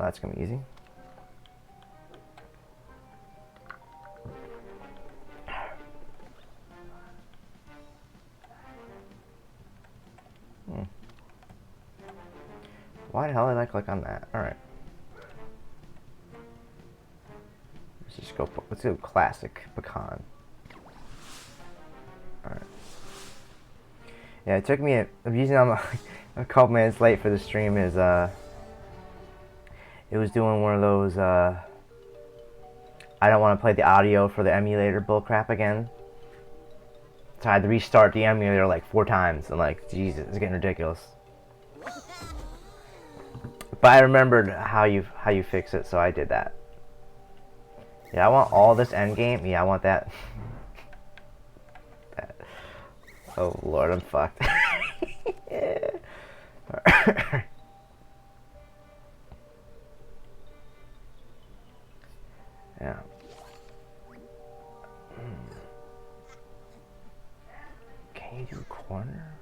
that's gonna be easy. Why the hell did I click on that? Alright. Let's just go, let's do classic pecan. Alright. Yeah, it took me, the reason I'm a couple minutes late for the stream is, it was doing one of those, I don't want to play the audio for the emulator bullcrap again. So I had to restart the emulator like 4 times. I'm like, Jesus, it's getting ridiculous. But I remembered how you fix it, so I did that. Yeah, I want all this endgame. Yeah, I want that. Oh Lord, I'm fucked. Yeah. Yeah. Can you do a corner?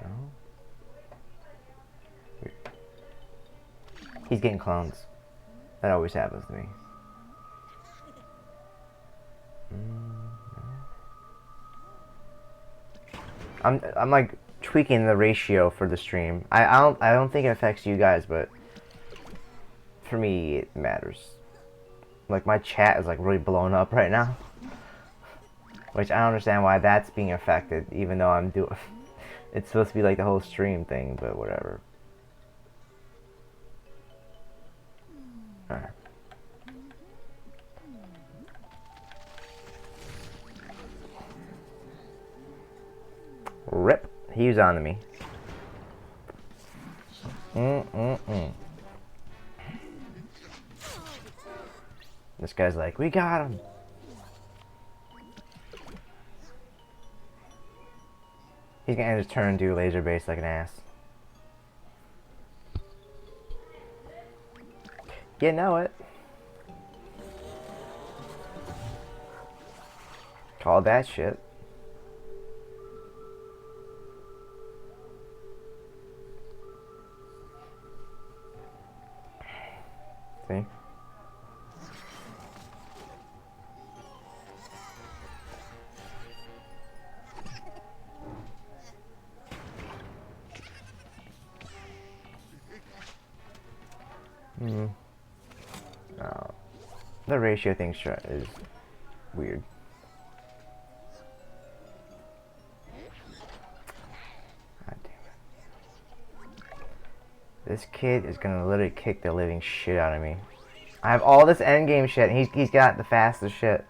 No. He's getting clones. That always happens to me. No. I'm like tweaking the ratio for the stream. I don't think it affects you guys, but for me it matters. Like my chat is like really blown up right now, which I don't understand why that's being affected, even though I'm doing. It's supposed to be like the whole stream thing, but whatever. Alright. Rip. He was on to me. This guy's like, we got him. He's gonna end his turn and do laser base like an ass. You know it. Call that shit. See? Oh. The ratio thing is weird. God damn it. This kid is gonna literally kick the living shit out of me. I have all this endgame shit, and he's got the fastest shit.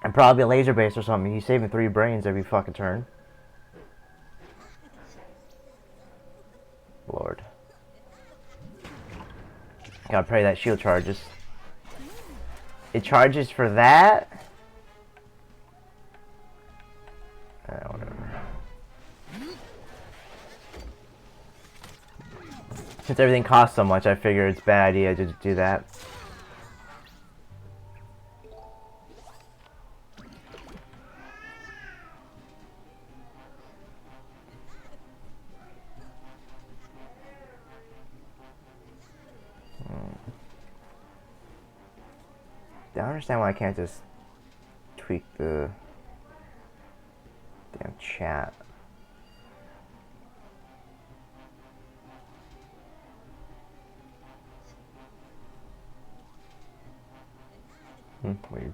And probably a laser base or something. He's saving 3 brains every fucking turn. Lord. Gotta pray that shield charges. It charges for that? Whatever. Since everything costs so much, I figure it's a bad idea to do that. I don't understand why I can't just tweak the damn chat. Weird.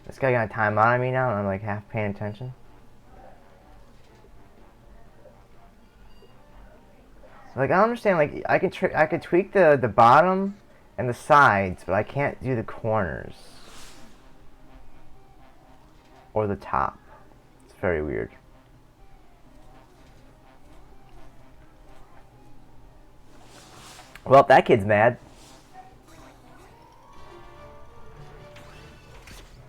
This guy got a time on me now and I'm like half paying attention. Like I don't understand, like I could tweak the bottom and the sides, but I can't do the corners. Or the top. It's very weird. Well, that kid's mad.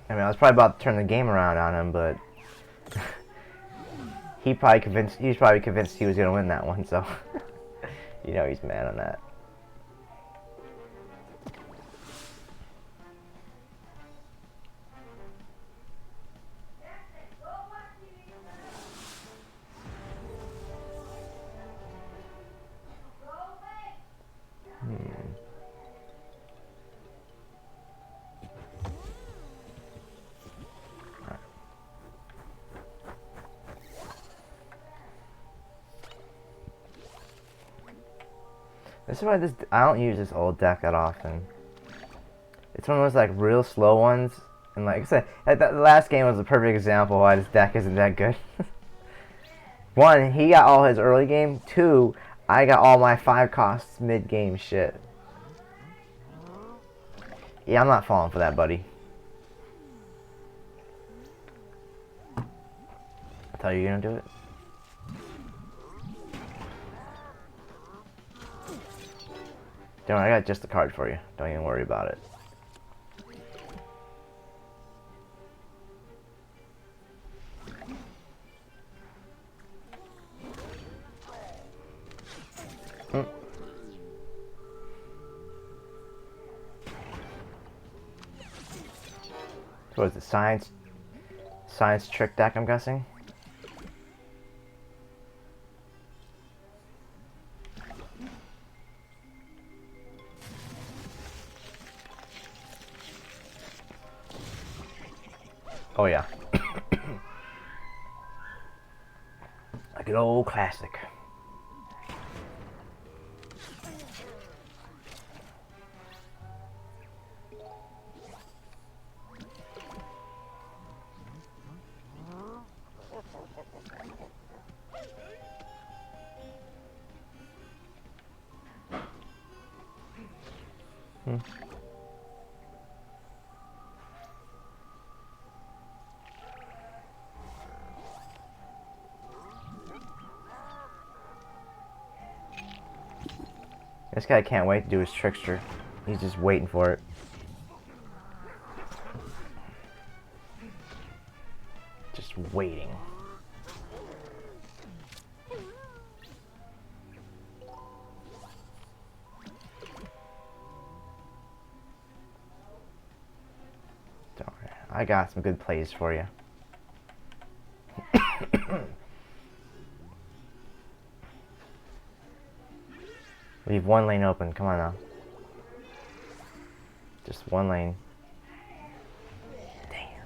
I mean, I was probably about to turn the game around on him, but he was probably convinced he was gonna win that one, so you know he's mad on that. This is why I don't use this old deck that often. It's one of those like real slow ones, and like I said, the last game was a perfect example why this deck isn't that good. One, he got all his early game. Two, I got all my 5 costs mid game shit. Yeah, I'm not falling for that, buddy. I thought you were gonna do it. Don't worry, I got just the card for you. Don't even worry about it. What is it? Science trick deck, I'm guessing? Oh yeah. A good old classic. This guy can't wait to do his trickster. He's just waiting for it. Just waiting. Don't worry. I got some good plays for you. Leave one lane open. Come on now. Just one lane. Damn.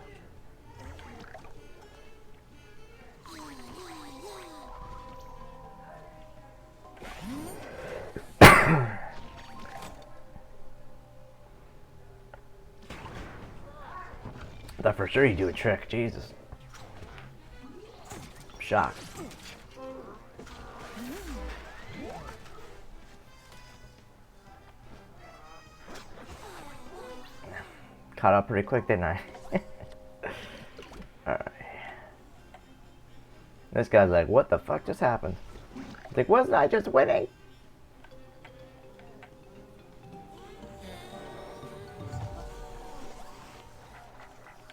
I thought for sure you'd do a trick. Jesus. I'm shocked. Caught up pretty quick, didn't I? Alright. This guy's like, what the fuck just happened? He's like, wasn't I just winning?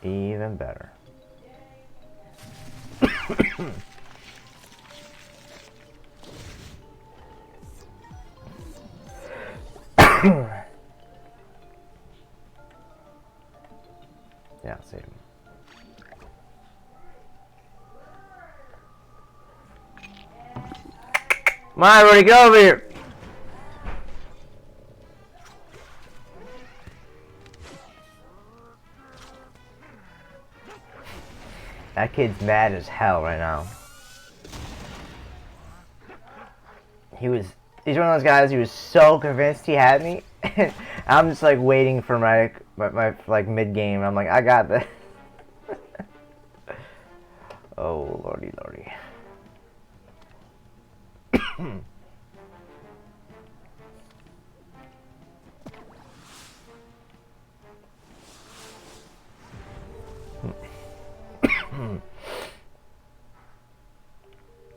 Even better. Yeah, I'll save him. My, where'd he go over here? That kid's mad as hell right now. He's one of those guys, he was so convinced he had me. I'm just like waiting for my like mid game. I'm like, I got this. Oh lordy lordy.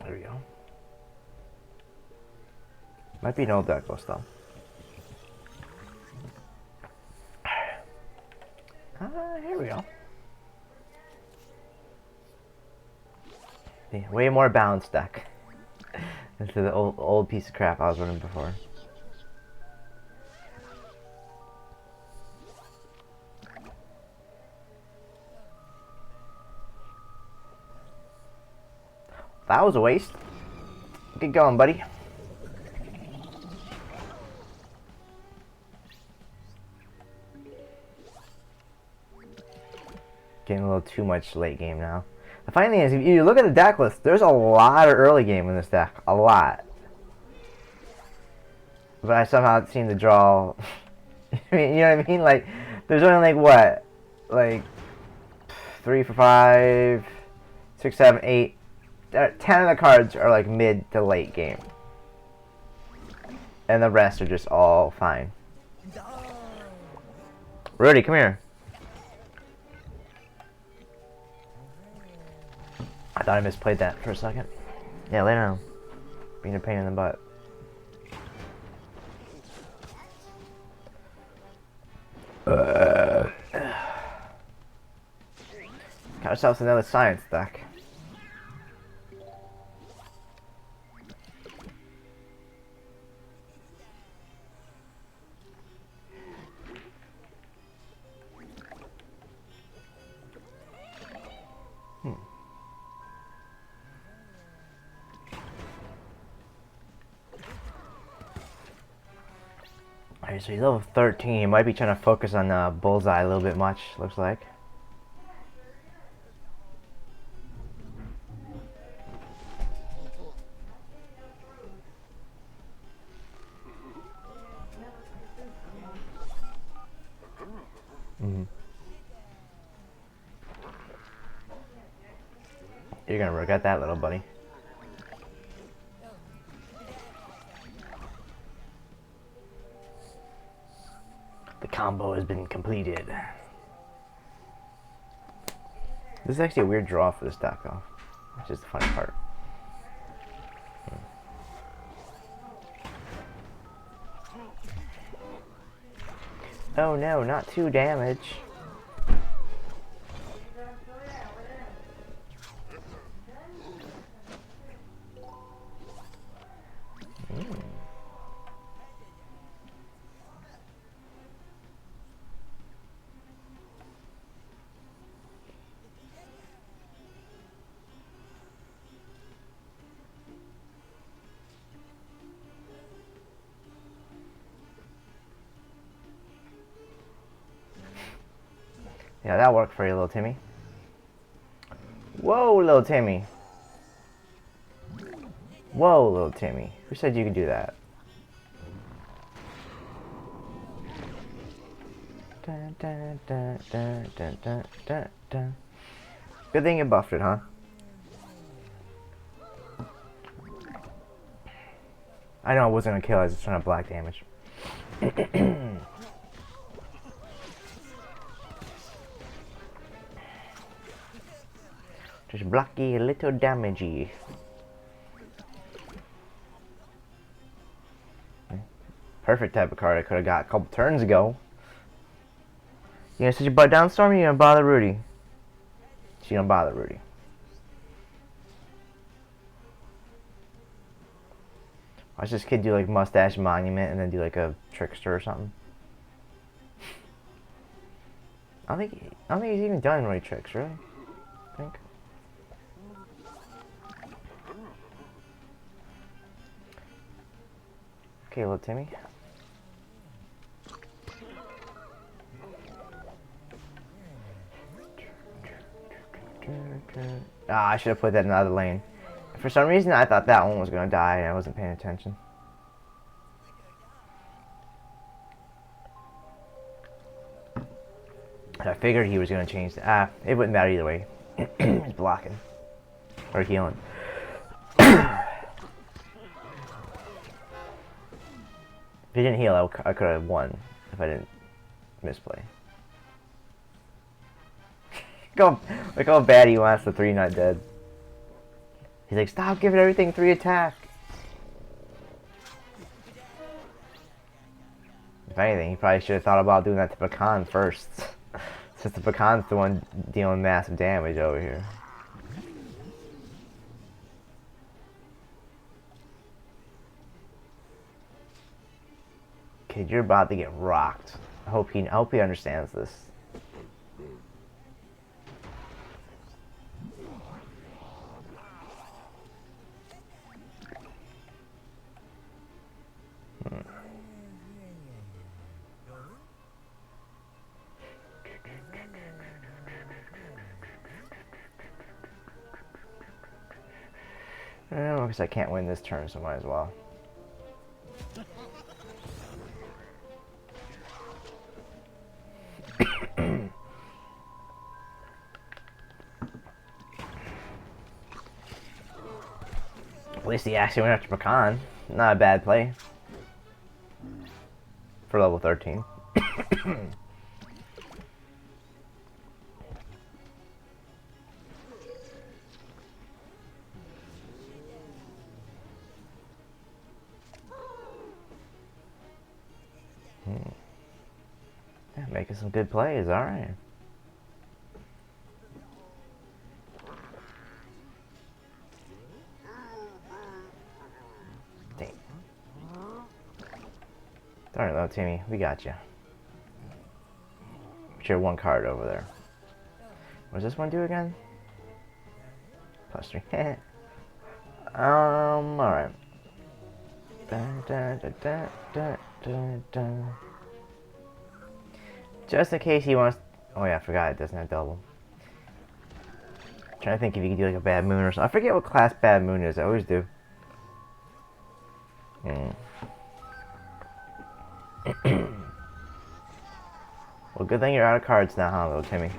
There we go. Might be an old deck though. Here we go. Yeah, way more balanced deck into the old piece of crap I was running before. That was a waste. Get going, buddy. Getting a little too much late game now. The funny thing is, if you look at the deck list, there's a lot of early game in this deck. A lot. but I somehow seem to draw. I mean, you know what I mean? Like, there's only like what, like 3 for 5, 6, 7, 8. 10 of the cards are like mid to late game, and the rest are just all fine. Rudy, come here. I thought I misplayed that for a second. Yeah, lay down. Being a pain in the butt. Got ourselves another science deck. Alright, so he's level 13. He might be trying to focus on Bullseye a little bit much, looks like. You're gonna regret that, little buddy. The combo has been completed. This is actually a weird draw for this deck, though, which is the funny part. Oh no, not 2 damage. Yeah, that worked for you, little Timmy. Whoa, little Timmy. Whoa, little Timmy. Who said you could do that? Dun, dun, dun, dun, dun, dun, dun, dun. Good thing you buffed it, huh? I know I wasn't gonna kill, I was just trying to block damage. Just blocky, little damagey. Perfect type of card I could have got a couple turns ago. You gonna sit your butt down, Stormy? You gonna bother Rudy? She gonna bother Rudy. Watch this kid do like Mustache Monument and then do like a Trickster or something. I don't think he's even done really tricks, really. I think. Okay, little Timmy. Ah, I should have put that in the other lane. For some reason, I thought that one was gonna die, and I wasn't paying attention. I figured he was gonna change. It wouldn't matter either way. He's blocking or healing. If he didn't heal, I could have won if I didn't misplay. Look how bad he wants the 3 not dead. He's like, stop giving everything 3 attack. If anything, he probably should have thought about doing that to Pecan first. Since the Pecan's the one dealing massive damage over here. Kid, you're about to get rocked. I hope he understands this. Because I can't win this turn, so might as well. least he actually went after Pecan. Not a bad play. For level 13. Yeah, making some good plays, alright. Alright, little Timmy, we got you. Put your one card over there. What does this one do again? +3. Alright. Just in case he wants... Oh yeah, I forgot it doesn't have double. Trying to think if you can do like a Bad Moon or something. I forget what class Bad Moon is, I always do. Well, good thing you're out of cards now, huh, little Timmy?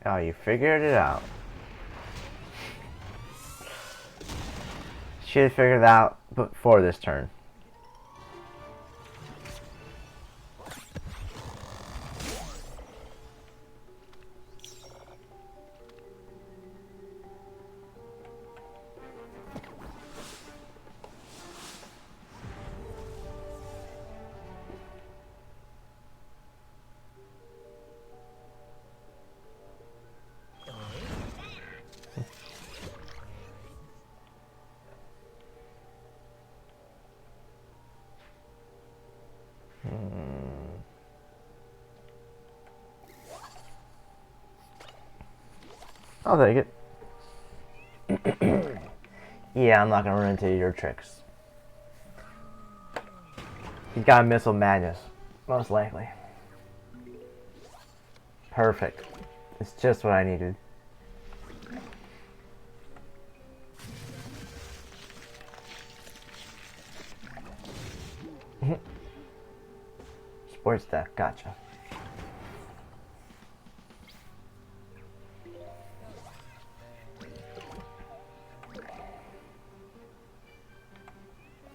Oh, you figured it out. Should have figured it out before this turn. I'll take it. Yeah, I'm not gonna run into your tricks. He's got a Missile Madness, most likely. Perfect. It's just what I needed. Sports deck, gotcha.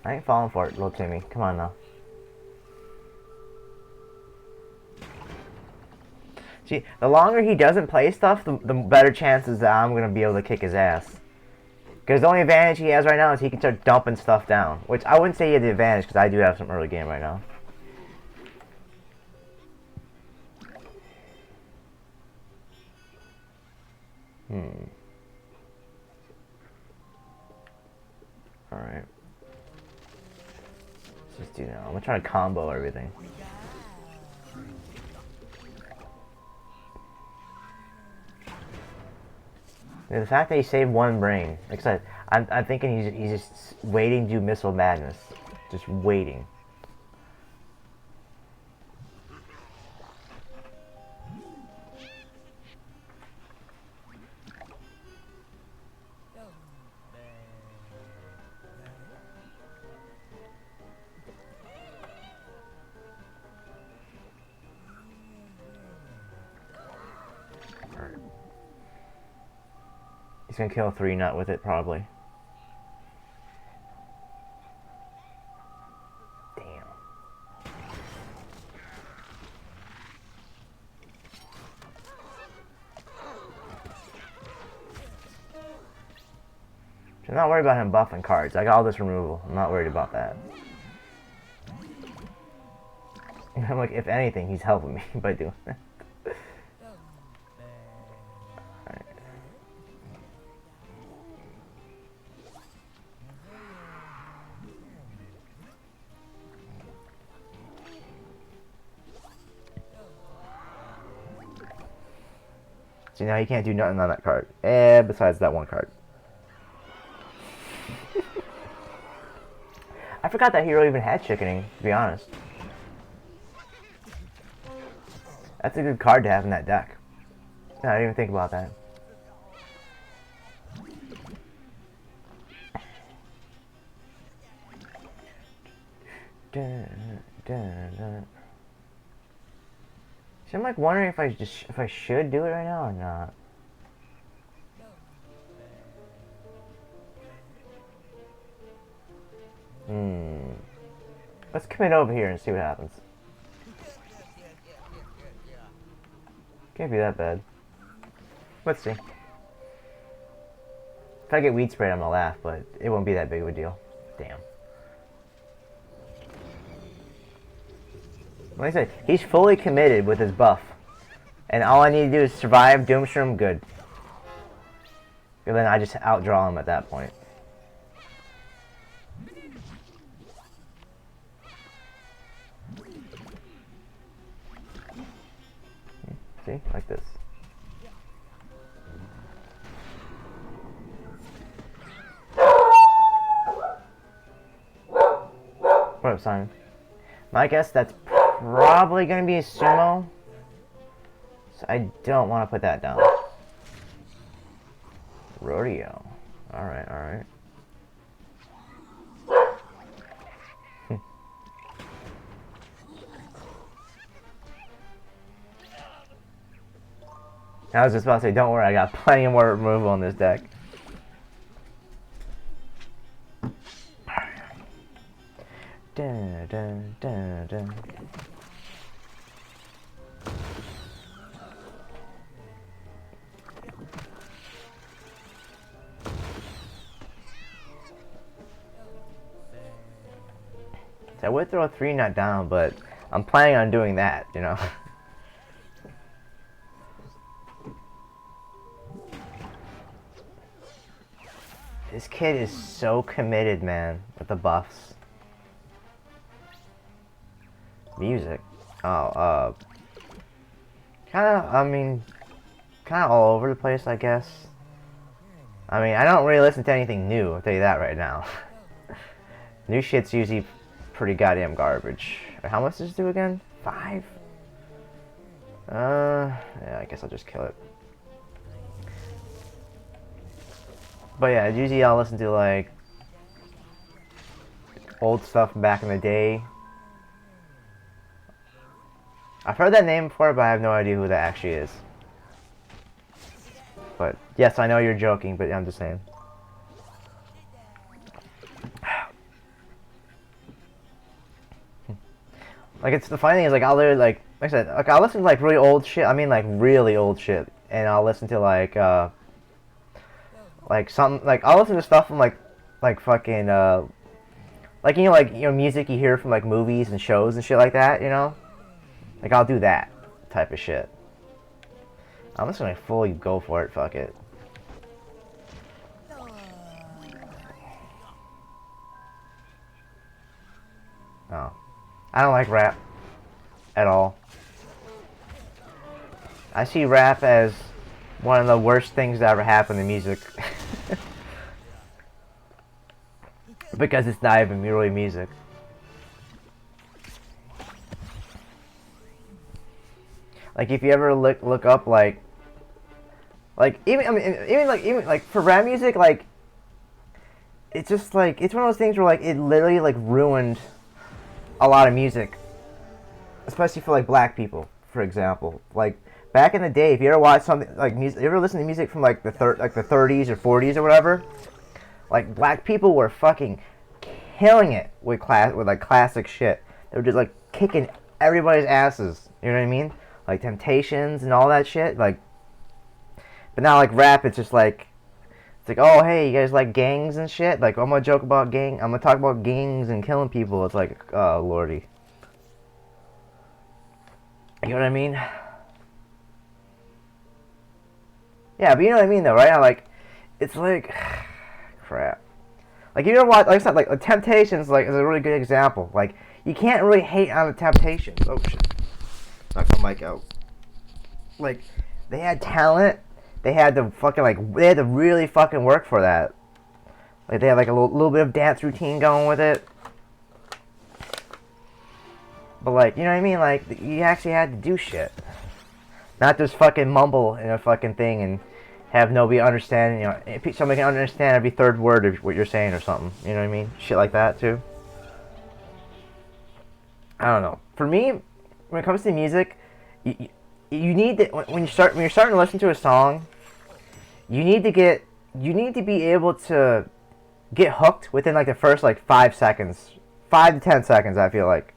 I ain't falling for it, little Timmy. Come on now. See, the longer he doesn't play stuff, the better chances that I'm going to be able to kick his ass. Because the only advantage he has right now is he can start dumping stuff down. Which I wouldn't say he had the advantage, because I do have some early game right now. Alright. Let's just do that. I'm going to try to combo everything. The fact that he saved one brain, except I'm thinking he's just waiting to do Missile Madness, just waiting. He's gonna kill a 3-nut with it, probably. Damn. I'm not worried about him buffing cards. I got all this removal. I'm not worried about that. I'm like, if anything, he's helping me by doing that. See, now he can't do nothing on that card. Besides that one card. I forgot that hero even had chickening, to be honest. That's a good card to have in that deck. No, I didn't even think about that. See, I'm like wondering if I should do it right now or not. Let's commit over here and see what happens. Can't be that bad. Let's see. If I get weed sprayed, I'm gonna laugh, but it won't be that big of a deal. Damn. Like I said, he's fully committed with his buff. And all I need to do is survive Doomshroom, good. And then I just outdraw him at that point. See? Like this. What up, Simon? My guess that's probably gonna be a sumo. So I don't want to put that down. Rodeo. Alright, alright. I was just about to say, don't worry, I got plenty more removal on this deck. Dun, dun, dun, dun. So I would throw a 3-nut down, but I'm planning on doing that, you know. This kid is so committed, man, with the buffs. Music. Oh, kinda all over the place, I guess. I mean, I don't really listen to anything new, I'll tell you that right now. New shit's usually pretty goddamn garbage. How much does this do again? 5? Yeah, I guess I'll just kill it. But yeah, usually I'll listen to like old stuff from back in the day. I've heard that name before, but I have no idea who that actually is. But yes, I know you're joking, but I'm just saying. Like, it's the funny thing is, like, I'll literally, like I said, like, I'll listen to like really old shit. I mean, like really old shit, and I'll listen to like something like I'll listen to stuff from like fucking like music you hear from like movies and shows and shit like that, you know. Like, I'll do that type of shit. I'm just gonna fully go for it. Fuck it. Oh, I don't like rap at all. I see rap as one of the worst things that ever happened to music. Because it's not even really music. Like, if you ever look up like even for rap music, like, it's just like, it's one of those things where like it literally like ruined a lot of music, especially for like black people, for example. Like, back in the day, if you ever watch something like music, you ever listen to music from like the 30s or 40s or whatever, like, black people were fucking killing it with like classic shit. They were just like kicking everybody's asses. You know what I mean? Like Temptations and all that shit. Like, but now like rap, it's just like, it's like, oh hey, you guys like gangs and shit. Like, I'm gonna joke about I'm gonna talk about gangs and killing people. It's like, oh lordy. You know what I mean? Yeah, but you know what I mean though, right? Like, it's like, crap. Like, you know what? Like I said, like Temptations, like, is a really good example. Like, you can't really hate on the Temptations. Oh shit. Knock my mic out. Like, they had talent. They had to fucking, like, they had to really fucking work for that. Like, they had like a little bit of dance routine going with it. But like, you know what I mean? Like, you actually had to do shit. not just fucking mumble in a fucking thing and have nobody understand. You know, if somebody can understand every third word of what you're saying or something. You know what I mean? Shit like that too. I don't know. For me, when it comes to music, you need to when you're starting to listen to a song, you need to be able to get hooked within like the first like 5 seconds, 5 to 10 seconds. I feel like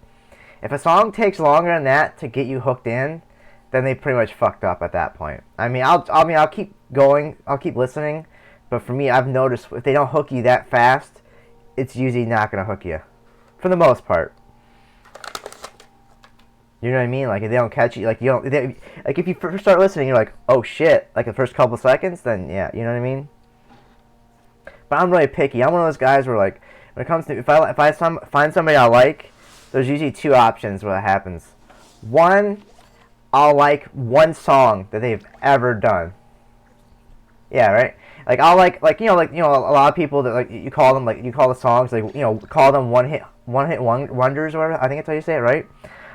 if a song takes longer than that to get you hooked in, then they pretty much fucked up at that point. I mean, I'll keep going, I'll keep listening, but for me, I've noticed if they don't hook you that fast, it's usually not gonna hook you, for the most part. You know what I mean? Like if they don't catch you, like you don't, like if you first start listening, you're like, oh shit, like the first couple seconds, then yeah, you know what I mean? But I'm really picky. I'm one of those guys where like, when it comes to, if I find somebody I like, there's usually two options where that happens. One, I'll like one song that they've ever done. Yeah, right. Like I'll like a lot of people that like you call the songs like call them one hit wonders or whatever. I think that's how you say it, right?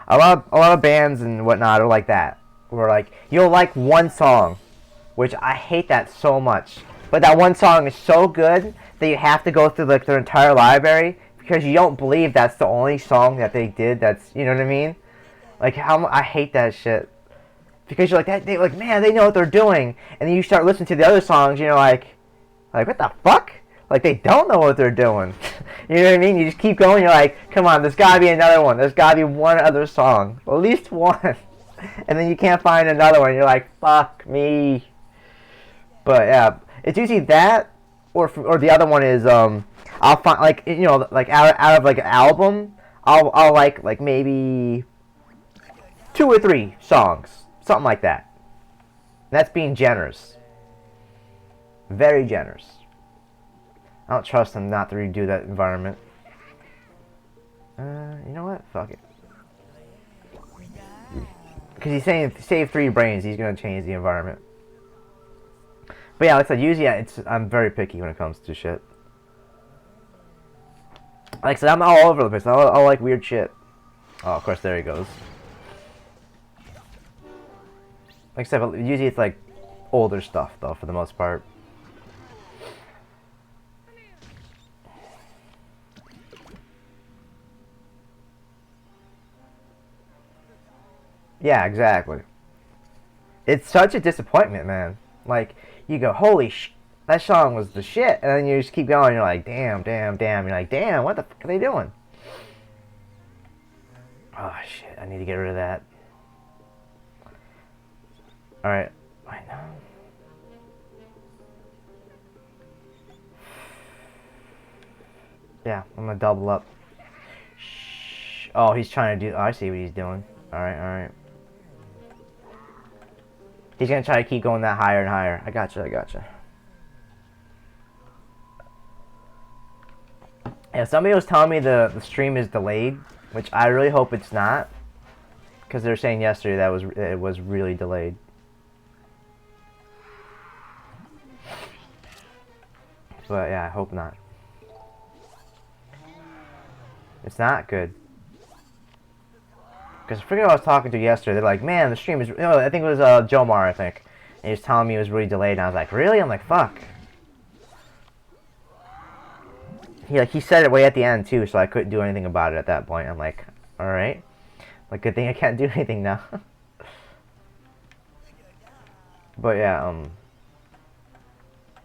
A lot of bands and whatnot are like that. Where like you'll like one song, which I hate that so much. But that one song is so good that you have to go through like their entire library because you don't believe that's the only song that they did. That's, you know what I mean? Like how I hate that shit. Because you're like that, they like, man, they know what they're doing, and then you start listening to the other songs, you know, like what the fuck? Like they don't know what they're doing. You know what I mean? You just keep going. You're like, come on, there's gotta be another one. There's gotta be one other song, at least one, and then you can't find another one. You're like, fuck me. But yeah, it's usually that, or the other one is I'll find like like out of like an album, I'll like maybe 2 or 3 songs. Something like that. That's being generous. Very generous. I don't trust them not to redo that environment. You know what? Fuck it. Because he's saying save 3 brains, he's gonna change the environment. But yeah, like I said, usually I'm very picky when it comes to shit. Like I said, I'm all over the place. I like weird shit. Oh, of course, there he goes. Like I said, but usually it's like older stuff though, for the most part. Yeah, exactly. It's such a disappointment, man. Like you go, holy that song was the shit, and then you just keep going. You're like, damn, damn, damn. You're like, damn, what the fuck are they doing? Oh shit, I need to get rid of that. All right. I know. Yeah, I'm gonna double up. Shh. Oh, he's trying to do. Oh, I see what he's doing. All right, all right. He's gonna try to keep going that higher and higher. I gotcha. I gotcha. Yeah, somebody was telling me the stream is delayed, which I really hope it's not, because they were saying yesterday that it was really delayed. But yeah, I hope not. It's not good. Because I forget who I was talking to yesterday. They're like, man, the stream is... I think it was Jomar, I think. And he was telling me it was really delayed. And I was like, really? I'm like, fuck. He said it way at the end, too. So I couldn't do anything about it at that point. I'm like, alright. Like, good thing I can't do anything now. But yeah,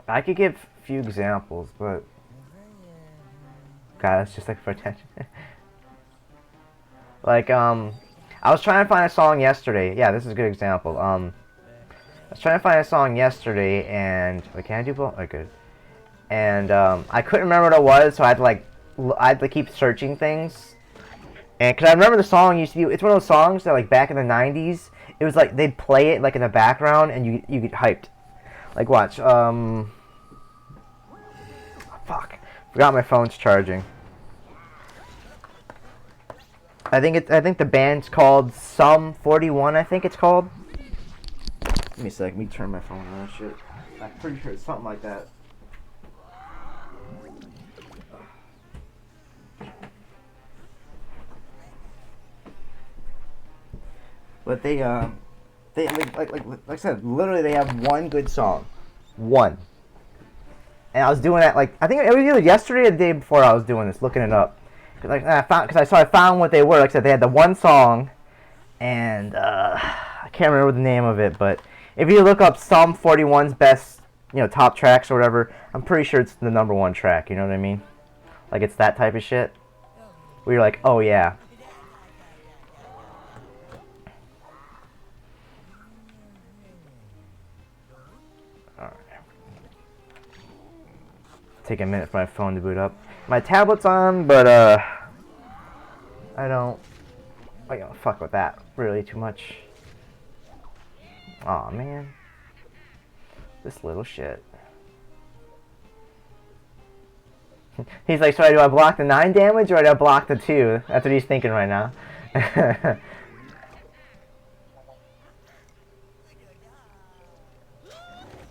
I could give a few examples, but... God, that's just like for attention. Like, I was trying to find a song yesterday. Yeah, this is a good example. I was trying to find a song yesterday, and wait, can I do both? Oh, good. And I couldn't remember what it was, so I had to keep searching things. And because I remember the song used to be, it's one of those songs that like back in the '90s, it was like they'd play it like in the background, and you get hyped. Like watch. Fuck, forgot my phone's charging. I think the band's called Sum 41. I think it's called. Give me a sec. Let me turn my phone on. Shit. I'm pretty sure it's something like that. But they They like I said, literally they have one good song, one. And I was doing that like I think it was either yesterday or the day before I was doing this, looking it up. Like I found what they were. Like I said, they had the one song, and I can't remember the name of it, but if you look up Sum 41's best, top tracks or whatever, I'm pretty sure it's the number one track. You know what I mean? Like it's that type of shit. Where you're like, oh yeah. Alright. Take a minute for my phone to boot up. My tablet's on, but I don't fuck with that really too much. Aw, man. This little shit. He's like, so do I block the 9 damage or do I block the 2? That's what he's thinking right now.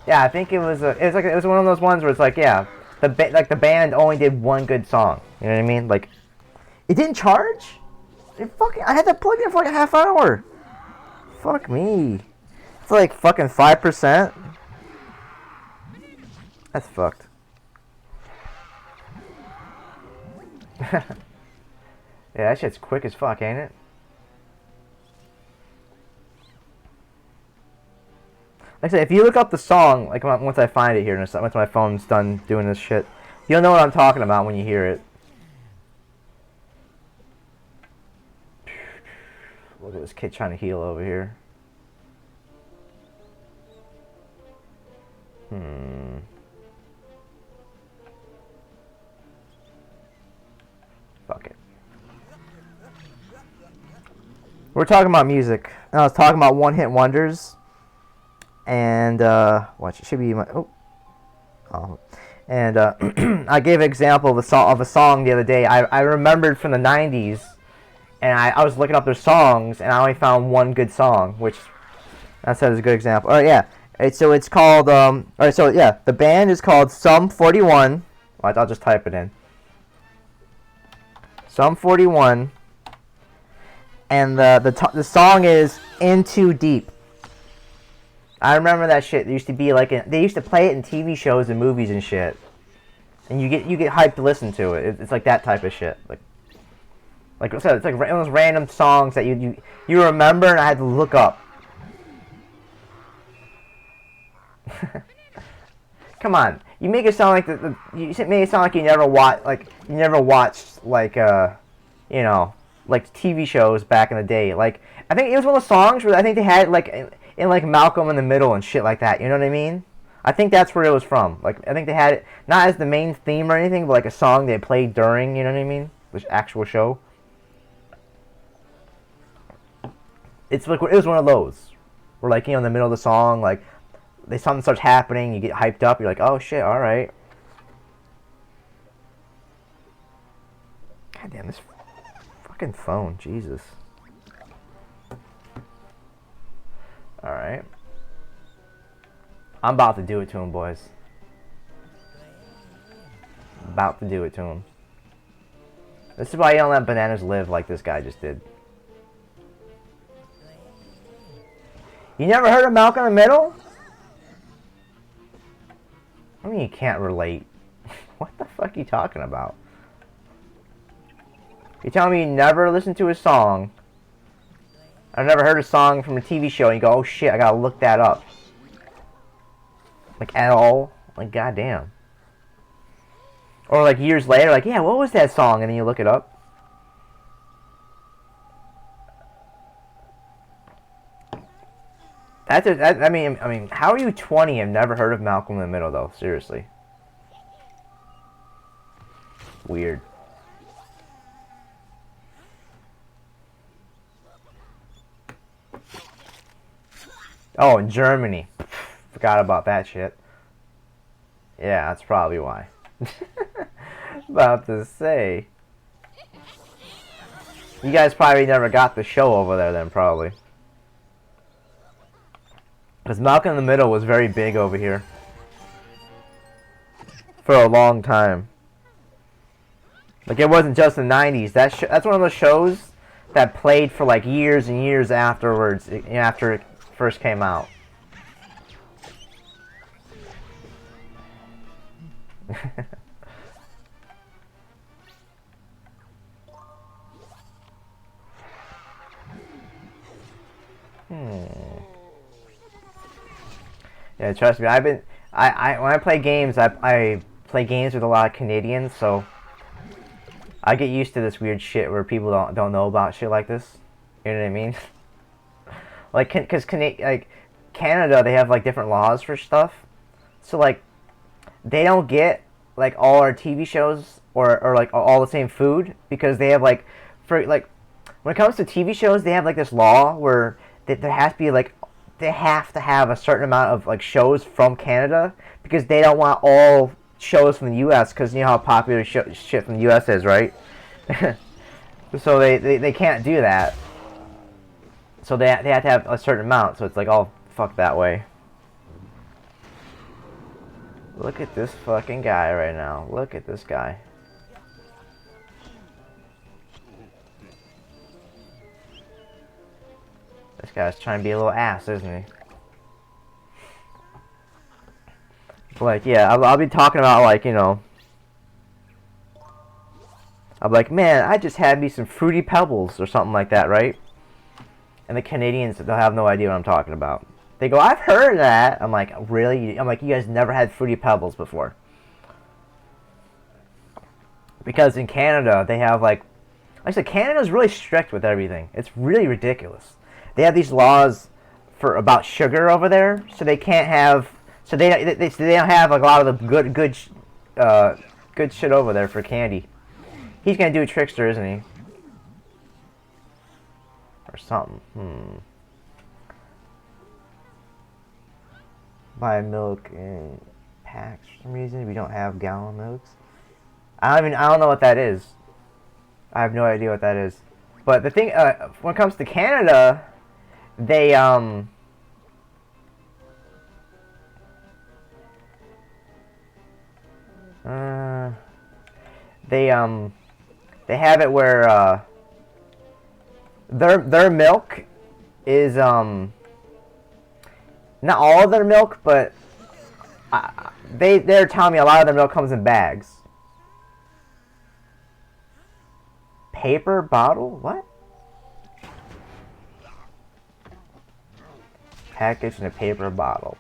Yeah, I think it was one of those ones where it's like, yeah, the band only did one good song. You know what I mean? Like, it didn't charge? I had that plugged in for like a half hour. Fuck me. It's like fucking 5%. That's fucked. Yeah, that shit's quick as fuck, ain't it? Like I said, if you look up the song, like once I find it here, once my phone's done doing this shit, you'll know what I'm talking about when you hear it. Look at this kid trying to heal over here. Fuck it. We're talking about music. I was talking about one-hit wonders. And, watch, it should be my, and, I gave an example of a song the other day. I remembered from the 90s, and I was looking up their songs, and I only found one good song, which I said is a good example. Alright, yeah. So it's called, alright, so yeah, the band is called Sum 41. I'll just type it in. Sum 41. And the song is In Too Deep. I remember that shit. There used to be like they used to play it in TV shows and movies and shit. And you get hyped to listen to it. It's like that type of shit. Like I said, it's like one of those random songs that you remember and I had to look up. Come on, you make it sound like you make it sound like you never watched like like TV shows back in the day. Like I think it was one of the songs where I think they had like in like Malcolm in the Middle and shit like that. You know what I mean? I think that's where it was from. Like I think they had it not as the main theme or anything, but like a song they played during. You know what I mean? The actual show. It's like it was one of those where like in the middle of the song like something starts happening, you get hyped up, you're like, oh shit, all right. God damn this fucking phone, Jesus. All right. I'm about to do it to him, boys. About to do it to him. This is why you don't let bananas live like this guy just did. You never heard of Malcolm in the Middle? I mean, you can't relate. What the fuck are you talking about? You're telling me you never listened to a song. I've never heard a song from a TV show and you go, oh shit, I gotta look that up. Like, at all? Like, goddamn. Or like years later, like, yeah, what was that song? And then you look it up. I mean, how are you 20 and never heard of Malcolm in the Middle, though? Seriously. Weird. Oh, in Germany. Forgot about that shit. Yeah, that's probably why. About to say. You guys probably never got the show over there then, probably. Because Malcolm in the Middle was very big over here. For a long time. Like, it wasn't just the 90s. That's one of those shows that played for, like, years and years afterwards. After it first came out. Yeah, trust me. When I play games, I play games with a lot of Canadians, so I get used to this weird shit where people don't know about shit like this. You know what I mean? Like, because Canada, they have like different laws for stuff, so like they don't get like all our TV shows or like all the same food because they have like for like when it comes to TV shows, they have like this law where there has to be like they have to have a certain amount of like shows from Canada because they don't want all shows from the U.S. because you know how popular shit from the U.S. is, right? So they can't do that. So they have to have a certain amount. So it's like, oh, fuck that way. Look at this fucking guy right now. Look at this guy. This guy's trying to be a little ass, isn't he? Like, yeah, I'll be talking about, like, you know... I'm like, man, I just had me some Fruity Pebbles or something like that, right? And the Canadians, they'll have no idea what I'm talking about. They go, I've heard that. I'm like, really? I'm like, you guys never had Fruity Pebbles before. Because in Canada, they have, like I said, Canada's really strict with everything. It's really ridiculous. They have these laws about sugar over there, so they can't have... So they don't have like, a lot of the good shit over there for candy. He's gonna do a trickster, isn't he? Or something. Buy milk in packs for some reason. We don't have gallon milks. I don't know what that is. I have no idea what that is. But the thing, when it comes to Canada, they they have it where their milk is not all of their milk, but they're telling me a lot of their milk comes in bags. Paper bottle? What? Packaged in a paper bottle.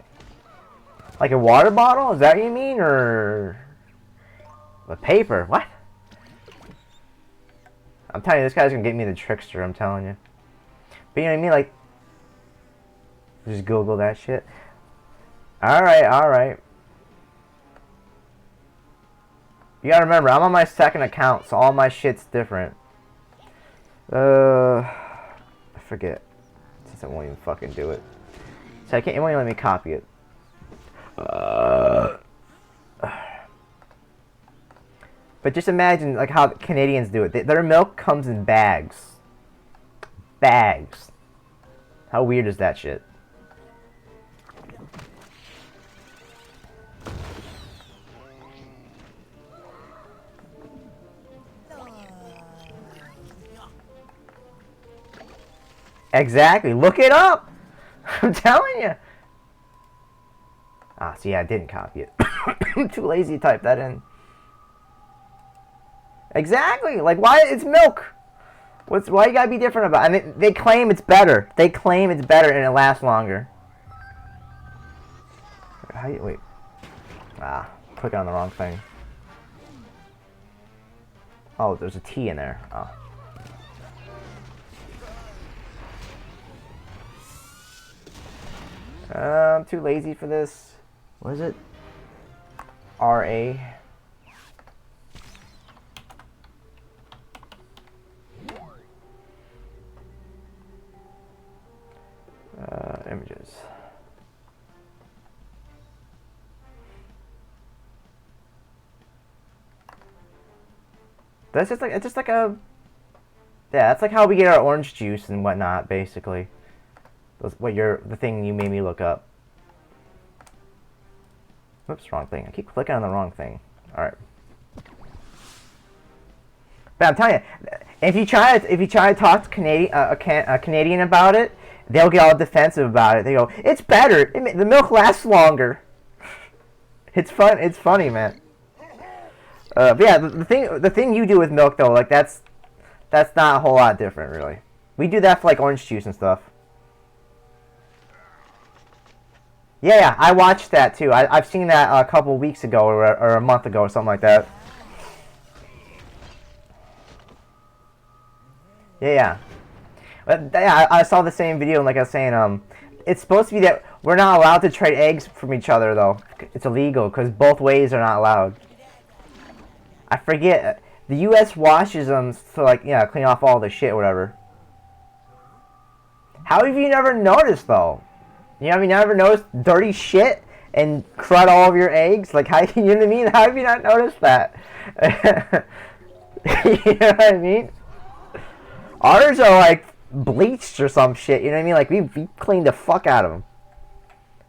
Like a water bottle? Is that what you mean? Or a paper? What? I'm telling you, this guy's gonna get me the trickster, I'm telling you. But you know what I mean? Like, just Google that shit. Alright. You gotta remember, I'm on my second account, so all my shit's different. I forget. Since it won't even fucking do it. So it won't even let me copy it. But just imagine like how Canadians do it. Their milk comes in bags. Bags. How weird is that shit? Exactly. Look it up. I'm telling you. See, I didn't copy it. I'm too lazy to type that in. Exactly. Like, why? It's milk. Why you gotta be different about it? I mean, they claim it's better. They claim it's better and it lasts longer. Wait. Click on the wrong thing. Oh, there's a T in there. Oh. I'm too lazy for this. What is it? RA. Images. That's just like it's just like a that's like how we get our orange juice and whatnot, basically. The thing you made me look up. Whoops, wrong thing. I keep clicking on the wrong thing. Alright. But I'm telling you, if you try to talk to a Canadian about it, they'll get all defensive about it. They go, "It's better. The milk lasts longer." It's fun. It's funny, man. But yeah, the thing you do with milk though, like that's not a whole lot different, really. We do that for like orange juice and stuff. Yeah, I watched that too. I've seen that a couple weeks ago or a month ago or something like that. Yeah. But yeah, I saw the same video, and like I was saying, it's supposed to be that we're not allowed to trade eggs from each other though. It's illegal because both ways are not allowed. I forget. The U.S. washes them to like clean off all the shit, or whatever. How have you never noticed though? You know, have you never noticed dirty shit and crud all over your eggs? Like, how you know what I mean? How have you not noticed that? You know what I mean? Ours are like bleached or some shit. You know what I mean? Like we cleaned the fuck out of them.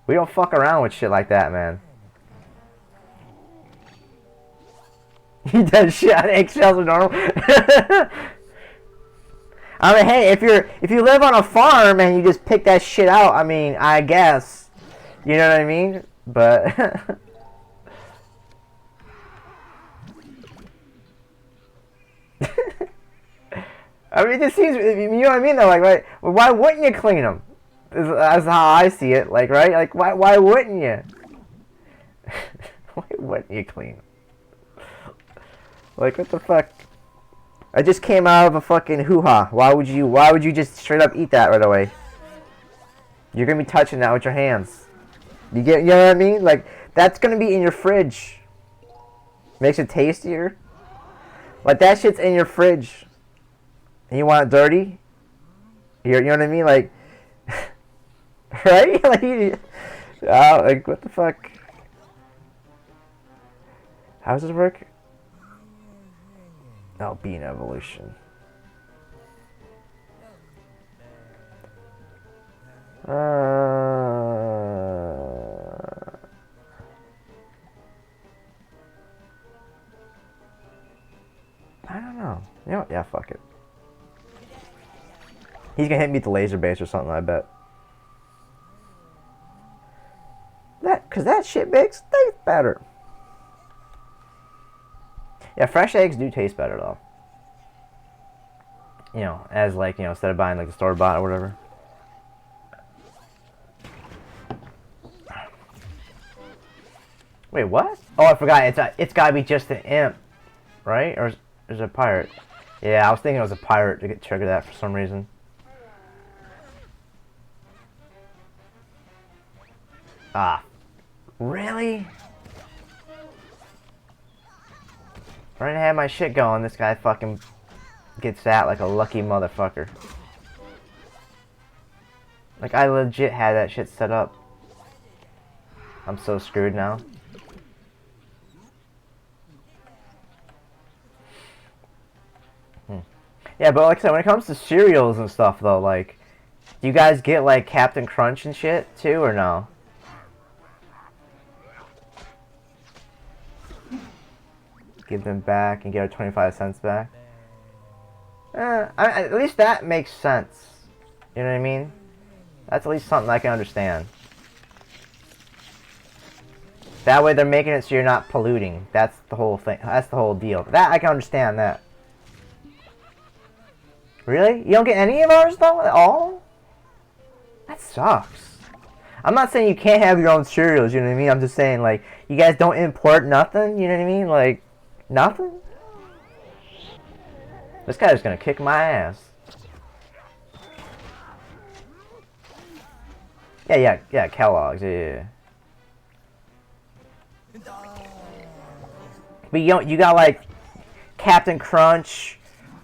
We don't fuck around with shit like that, man. He does shit on eggshells are normal. I mean, hey, if you live on a farm and you just pick that shit out, I mean, I guess, you know what I mean? But I mean, it just seems, you know what I mean? Though, like, right? Well, why wouldn't you clean them? That's how I see it. Like, right? Like, why wouldn't you? Why wouldn't you clean them? Like, what the fuck? I just came out of a fucking hoo-ha. Why would you just straight up eat that right away? You're gonna be touching that with your hands. You know what I mean? Like, that's gonna be in your fridge. Makes it tastier. Like, that shit's in your fridge. And you want it dirty? You know what I mean? Like, right? Like, what the fuck? How does this work? Oh, bean evolution. I don't know. You know what? Yeah, fuck it. He's gonna hit me with the laser base or something, I bet. Cause that shit makes taste better. Yeah, fresh eggs do taste better though. You know, as like, instead of buying like the store bought or whatever. Wait, what? Oh, I forgot. It's gotta be just an imp, right? Or is it a pirate? Yeah, I was thinking it was a pirate to trigger that for some reason. Ah, really? Trying to have my shit going, this guy fucking gets that like a lucky motherfucker. Like, I legit had that shit set up. I'm so screwed now. Yeah, but like I said, when it comes to cereals and stuff though, like, do you guys get like Captain Crunch and shit too, or no? Give them back and get our 25 cents back. At least that makes sense. You know what I mean? That's at least something I can understand. That way they're making it so you're not polluting. That's the whole thing. That's the whole deal. That, I can understand that. Really? You don't get any of ours though at all? That sucks. I'm not saying you can't have your own cereals, you know what I mean? I'm just saying, like, you guys don't import nothing, you know what I mean? Like, nothing? This guy's gonna kick my ass. Yeah, Kellogg's, yeah. But you got, like, Captain Crunch.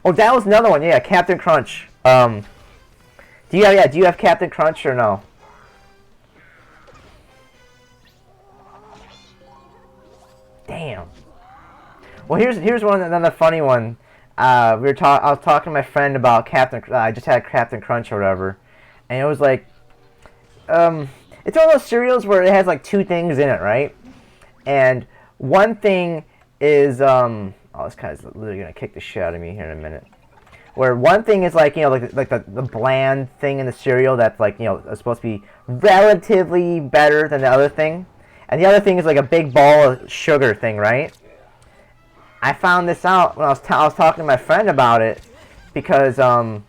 Oh, that was another one, yeah, Captain Crunch. Do you have Captain Crunch or no? Damn. Well, here's another funny one. I was talking to my friend about I just had Captain Crunch or whatever, and it was like, it's one of those cereals where it has like two things in it, right? And one thing is, oh, this guy's literally gonna kick the shit out of me here in a minute. Where one thing is like, you know, like the bland thing in the cereal that's like, you know, is supposed to be relatively better than the other thing. And the other thing is like a big ball of sugar thing, right? I found this out when I was talking to my friend about it because I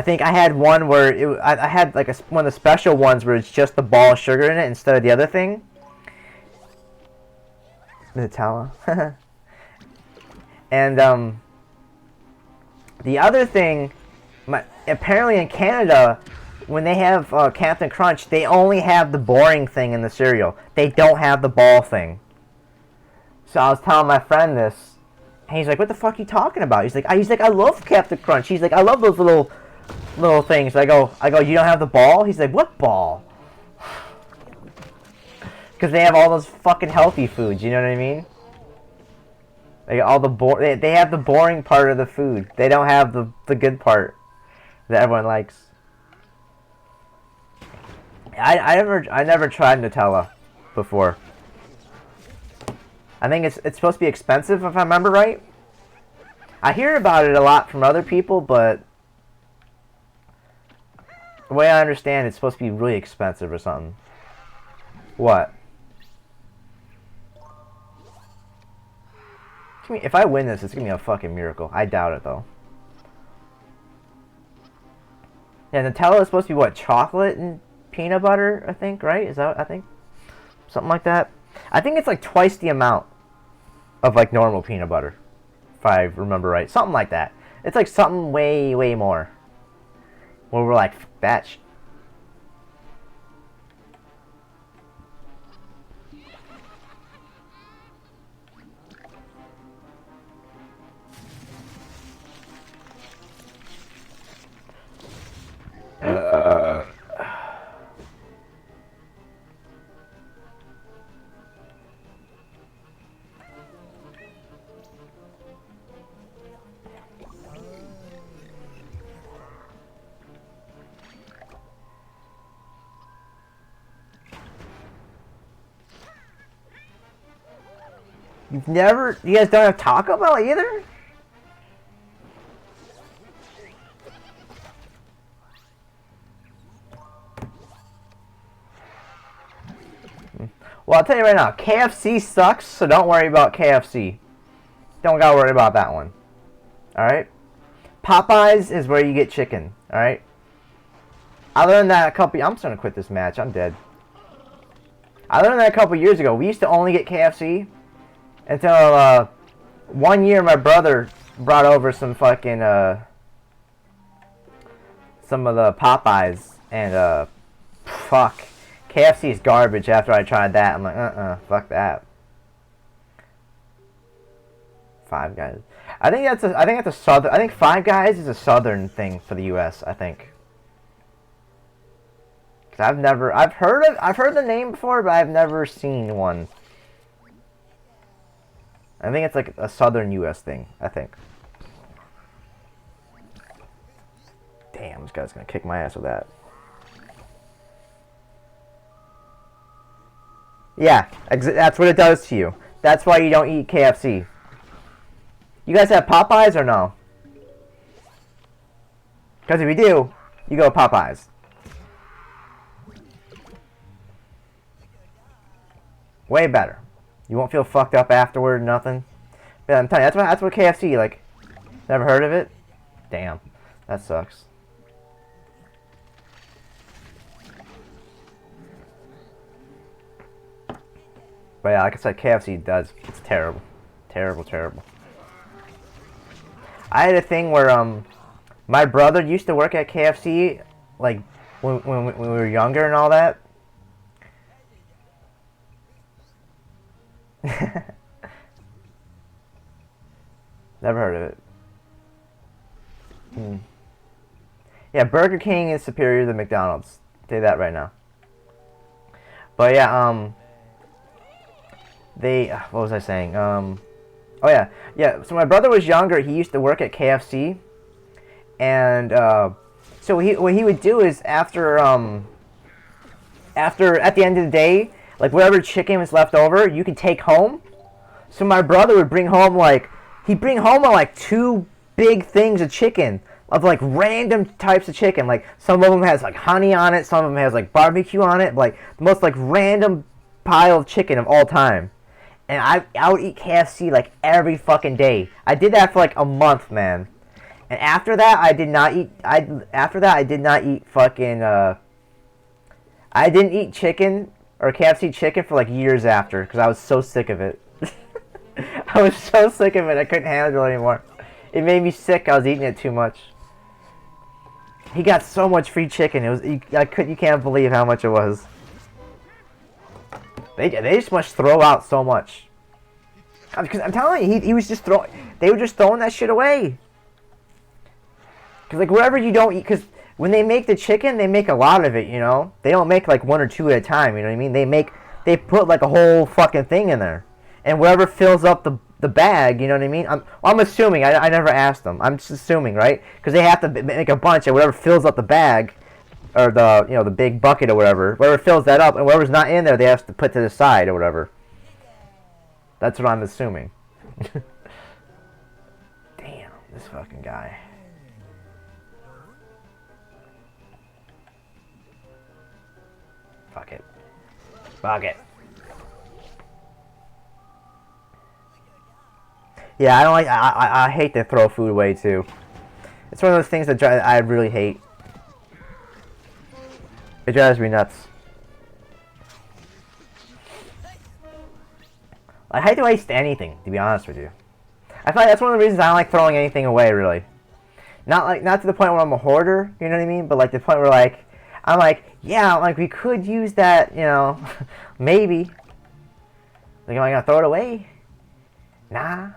think I had one where I had like one of the special ones where it's just the ball of sugar in it instead of the other thing. Nutella. And the other thing, apparently in Canada, when they have Captain Crunch, they only have the boring thing in the cereal. They don't have the ball thing. So I was telling my friend this, and he's like, "What the fuck are you talking about?" He's like, "I love Captain Crunch." He's like, "I love those little things." I go, "You don't have the ball?" He's like, "What ball?" Because they have all those fucking healthy foods. You know what I mean? Like all the they have the boring part of the food. They don't have the good part that everyone likes. I never tried Nutella before. I think it's supposed to be expensive if I remember right. I hear about it a lot from other people, but the way I understand it's supposed to be really expensive or something. What? If I win this, it's gonna be a fucking miracle. I doubt it though. Yeah, Nutella is supposed to be what? Chocolate and peanut butter, I think, right? Is that, I think? Something like that. I think it's like twice the amount of like normal peanut butter. If I remember right. Something like that. It's like something way, way more. Where we're like, that shit. You guys don't have Taco Bell either? Well, I'll tell you right now, KFC sucks, so don't worry about KFC. Don't gotta worry about that one. Alright? Popeyes is where you get chicken. Alright? I learned that I'm just gonna quit this match. I'm dead. I learned that a couple years ago. We used to only get KFC until, 1 year my brother brought over some fucking, some of the Popeyes, and, fuck. KFC is garbage after I tried that. I'm like, fuck that. Five Guys. I think that's a southern. I think Five Guys is a southern thing for the U.S. I think. Cause I've heard the name before, but I've never seen one. I think it's like a southern U.S. thing. I think. Damn, this guy's gonna kick my ass with that. Yeah, that's what it does to you. That's why you don't eat KFC. You guys have Popeyes or no? Because if you do, you go Popeyes. Way better. You won't feel fucked up afterward, nothing. Yeah, I'm telling you, that's what KFC, like, never heard of it? Damn, that sucks. But yeah, like I said, KFC does. It's terrible. Terrible, terrible. I had a thing where, my brother used to work at KFC, like, when we were younger and all that. Never heard of it. Yeah, Burger King is superior to McDonald's. I'll tell you that right now. But yeah, what was I saying? Oh yeah, so my brother was younger. He used to work at KFC, and so what he would do is after at the end of the day, like whatever chicken was left over, you could take home. So my brother would bring home like he'd bring home like two big things of chicken, of like random types of chicken. Like some of them has like honey on it, some of them has like barbecue on it. Like the most like random pile of chicken of all time. And I would eat KFC like every fucking day. I did that for like a month, man. And after that, I did not eat. After that, I did not eat fucking. I didn't eat chicken or KFC chicken for like years after because I was so sick of it. I was so sick of it. I couldn't handle it anymore. It made me sick. I was eating it too much. He got so much free chicken. It was you can't believe how much it was. They just must throw out so much. Because I'm telling you, he was just throwing. They were just throwing that shit away. Because like wherever you don't eat, because when they make the chicken, they make a lot of it. You know, they don't make like one or two at a time. You know what I mean? They put like a whole fucking thing in there, and whatever fills up the bag. You know what I mean? I'm assuming. I never asked them. I'm just assuming, right? Because they have to make a bunch, and whatever fills up the bag. Or the big bucket or whatever fills that up, and whatever's not in there, they have to put to the side or whatever. That's what I'm assuming. Damn, this fucking guy. Fuck it. Fuck it. Yeah, I don't like. I hate to throw food away too. It's one of those things that I really hate. It drives me nuts. I hate to waste anything, to be honest with you. I feel like that's one of the reasons I don't like throwing anything away, really. Not to the point where I'm a hoarder, you know what I mean? But like the point where I'm like, yeah, like we could use that, you know, maybe. Like, am I gonna throw it away? Nah.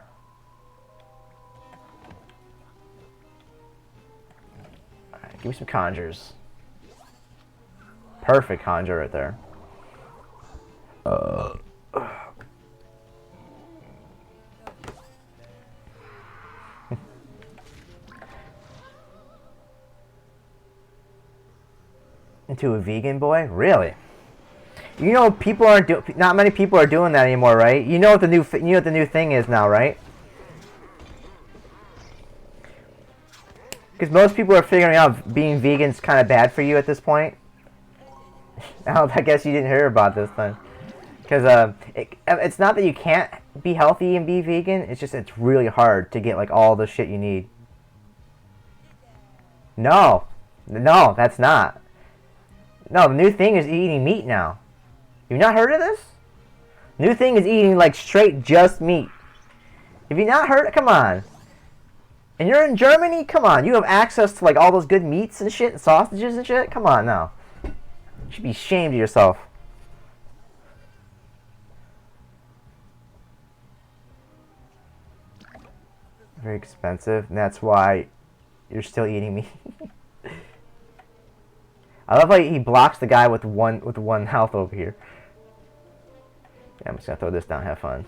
Alright, give me some conjures. Perfect conjure right there. Into a vegan boy? Really? You know, not many people are doing that anymore, right? You know what the new thing is now, right? Because most people are figuring out being vegan's kind of bad for you at this point. I guess you didn't hear about this then. Because it's not that you can't be healthy and be vegan. It's just it's really hard to get like all the shit you need. No, that's not. No, the new thing is eating meat now. You've not heard of this? New thing is eating like straight just meat. Have you not heard? Come on. And you're in Germany? Come on. You have access to like all those good meats and shit, and sausages and shit. Come on now. You should be ashamed of yourself. Very expensive, and that's why you're still eating meat. I love how he blocks the guy with one health over here. Yeah, I'm just gonna throw this down. Have fun.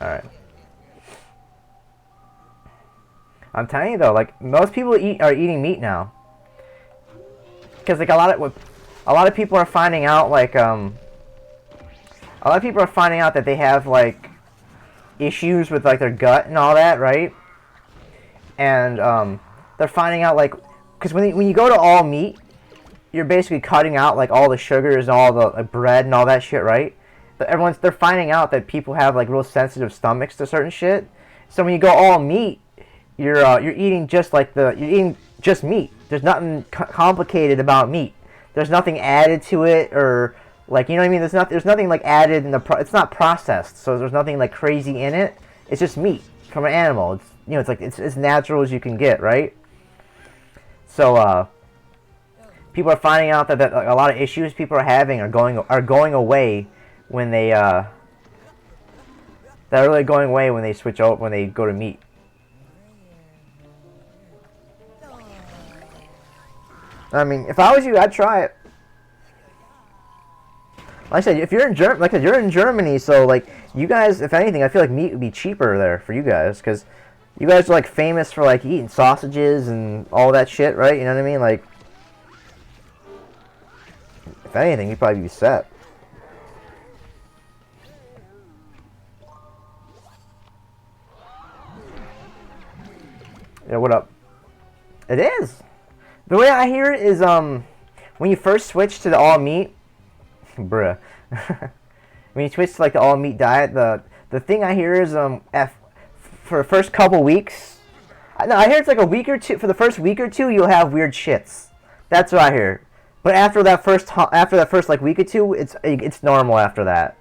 All right. I'm telling you though, like most people are eating meat now, because like a lot of people are finding out like a lot of people are finding out that they have like issues with like their gut and all that, right? And they're finding out like, because when you go to all meat, you're basically cutting out like all the sugars and all the like, bread and all that shit, right? But they're finding out that people have like real sensitive stomachs to certain shit. So when you go all meat, you're eating just meat. There's nothing complicated about meat. There's nothing added to it, or like, you know what I mean. There's nothing like added in it's not processed, so there's nothing like crazy in it. It's just meat from an animal. It's, you know, it's like it's as natural as you can get, right? So people are finding out that like, a lot of issues people are having are going away when they they're really going away when they switch out when they go to meat. I mean, if I was you, I'd try it. Like I said, if you're in you're in Germany, so like you guys, if anything, I feel like meat would be cheaper there for you guys, because you guys are like famous for like eating sausages and all that shit, right? You know what I mean? Like, if anything, you'd probably be set. Yeah, what up? It is. The way I hear it is, when you first switch to the all meat, bruh. When you switch to like the all meat diet, the thing I hear is, for the first couple weeks, no, I hear it's like a week or two. For the first week or two, you'll have weird shits. That's what I hear. But after that first like week or two, it's normal after that.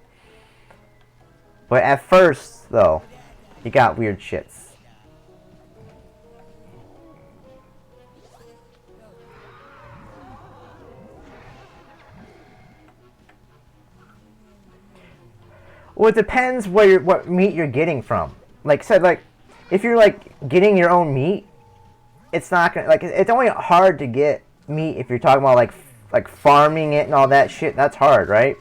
But at first, though, you got weird shits. Well, it depends what meat you're getting from. Like said, like if you're like getting your own meat, it's not gonna like it's only hard to get meat if you're talking about like farming it and all that shit. That's hard, right?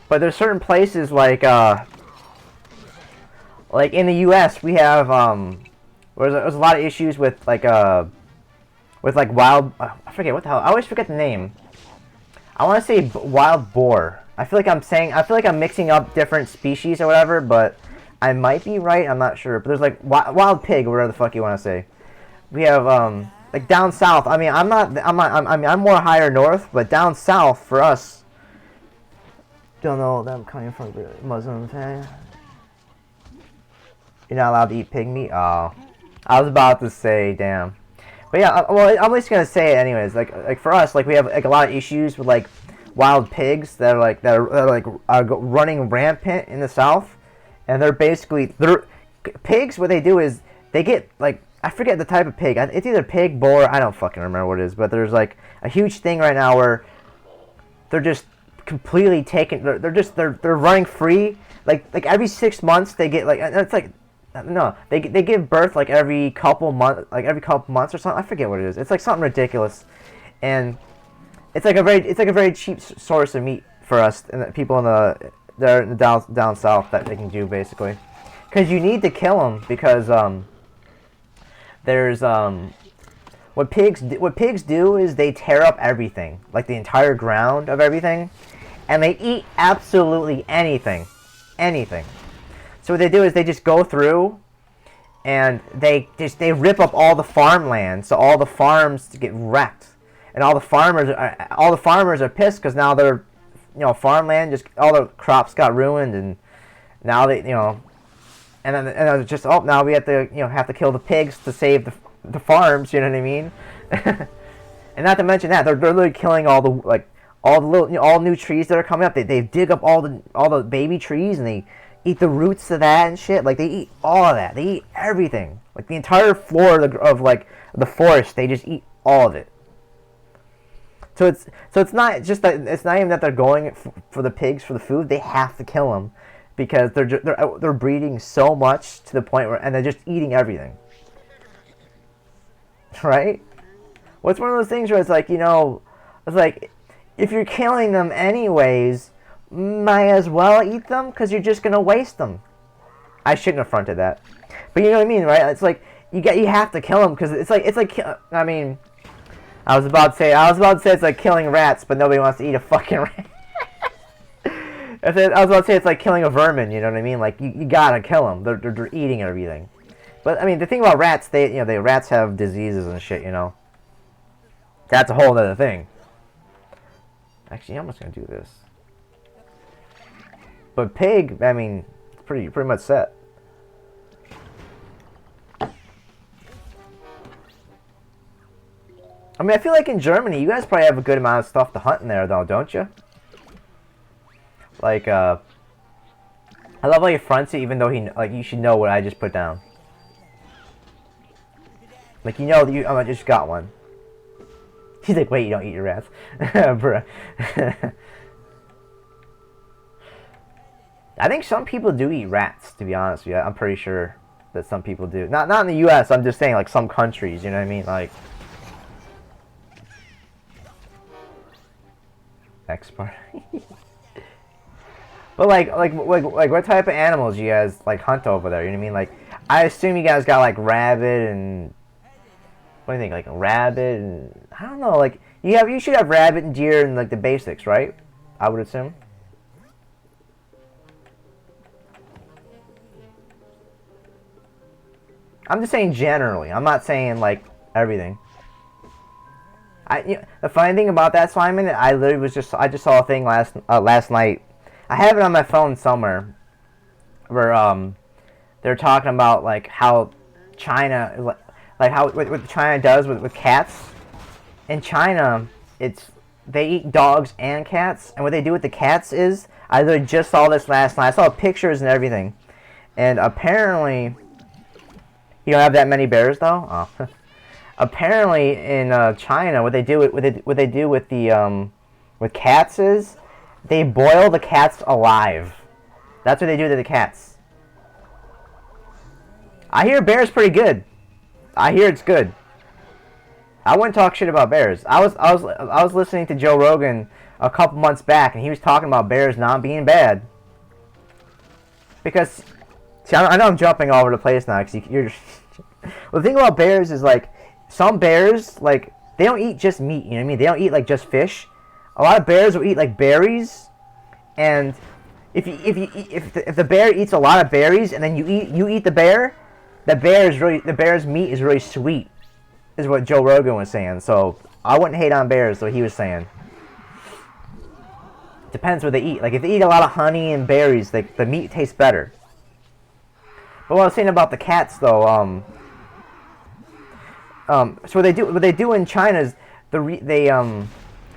But there's certain places like in the U.S. we have there's a lot of issues with like wild I forget what the hell I always forget the name. I want to say wild boar. I feel like I'm mixing up different species or whatever, but I might be right. I'm not sure. But there's like wild pig or whatever the fuck you want to say. We have like down south. I mean, I'm more higher north, but down south for us. Don't know that I'm coming from the Muslim thing. You're not allowed to eat pig meat. Oh, I was about to say, damn. But yeah, well, I'm at least gonna say it anyways. Like for us, like we have like a lot of issues with like wild pigs that are running rampant in the south, and they're pigs. What they do is they get like I forget the type of pig. It's either pig, boar. I don't fucking remember what it is. But there's like a huge thing right now where they're just completely taken. They're running free. Like every 6 months they get like it's like. No, they give birth like every couple months or something. I forget what it is. It's like something ridiculous, and it's like a very cheap source of meat for us and the people in the down south that they can do basically, because you need to kill them because there's what pigs do is they tear up everything, like the entire ground of everything, and they eat absolutely anything. So what they do is they just go through and they rip up all the farmland, so all the farms get wrecked, and all the farmers are pissed because now their farmland just all the crops got ruined, and now they and then it's just now we have to kill the pigs to save the farms, you know what I mean? And not to mention that they're literally killing all the little all new trees that are coming up. They dig up all the baby trees and they eat the roots of that and shit. Like they eat all of that. They eat everything. Like the entire floor of the forest. They just eat all of it. So it's not just that. It's not even that they're going for the pigs for the food. They have to kill them because they're breeding so much to the point where and they're just eating everything. Right? Well, it's one of those things where it's like it's like if you're killing them anyways, might as well eat them because you're just gonna waste them. I shouldn't have fronted that, but you know what I mean, right? It's like you have to kill them because it's like I mean, I was about to say it's like killing rats, but nobody wants to eat a fucking rat. I was about to say it's like killing a vermin. You know what I mean? Like you gotta kill them. They're eating everything. But I mean, the thing about rats, rats have diseases and shit. That's a whole other thing. Actually, I'm just gonna do this. But pig, I mean, it's pretty much set. I mean, I feel like in Germany, you guys probably have a good amount of stuff to hunt in there, though, don't you? Like, I love how he fronts it, even though you should know what I just put down. Like, I just got one. He's like, wait, you don't eat your rats, bruh. I think some people do eat rats, to be honest with you. I'm pretty sure that some people do. Not in the U.S., I'm just saying, like, some countries, you know what I mean? Like... X-Part. But, like, what type of animals you guys, like, hunt over there? You know what I mean? Like, I assume you guys got, like, rabbit and... What do you think? Like, rabbit and... I don't know, like... You should have rabbit and deer and, like, the basics, right? I would assume. I'm just saying generally. I'm not saying like everything. The funny thing about that, Simon, I just saw a thing last night. I have it on my phone somewhere, where they're talking about like how China, like how what China does with cats. In China, they eat dogs and cats, and what they do with the cats is, I literally just saw this last night. I saw pictures and everything, and apparently, you don't have that many bears though. Oh. Apparently, in China, what they do with the with cats is they boil the cats alive. That's what they do to the cats. I hear bears pretty good. I hear it's good. I wouldn't talk shit about bears. I was listening to Joe Rogan a couple months back, and he was talking about bears not being bad. Because, see, I know I'm jumping all over the place now. Because you're. Well, the thing about bears is like, some bears like they don't eat just meat. You know what I mean? They don't eat like just fish. A lot of bears will eat like berries, and if the bear eats a lot of berries and then you eat the bear, the bear's meat is really sweet, is what Joe Rogan was saying. So I wouldn't hate on bears, what he was saying. Depends what they eat. Like if they eat a lot of honey and berries, the meat tastes better. But what I was saying about the cats though, so what they do in China is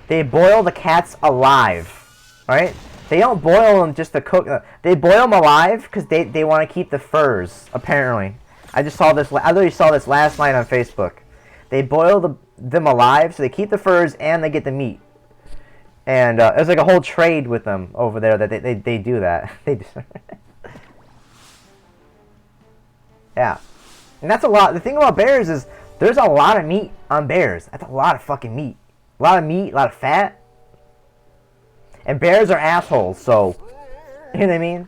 they boil the cats alive, right? They don't boil them just to cook. They boil them alive because they want to keep the furs. Apparently, I literally saw this last night on Facebook. They boil them alive so they keep the furs and they get the meat. And there's like a whole trade with them over there that they do that. Yeah, and that's a lot. The thing about bears is there's a lot of meat on bears. That's a lot of fucking meat. A lot of meat, a lot of fat. And bears are assholes, so, you know what I mean?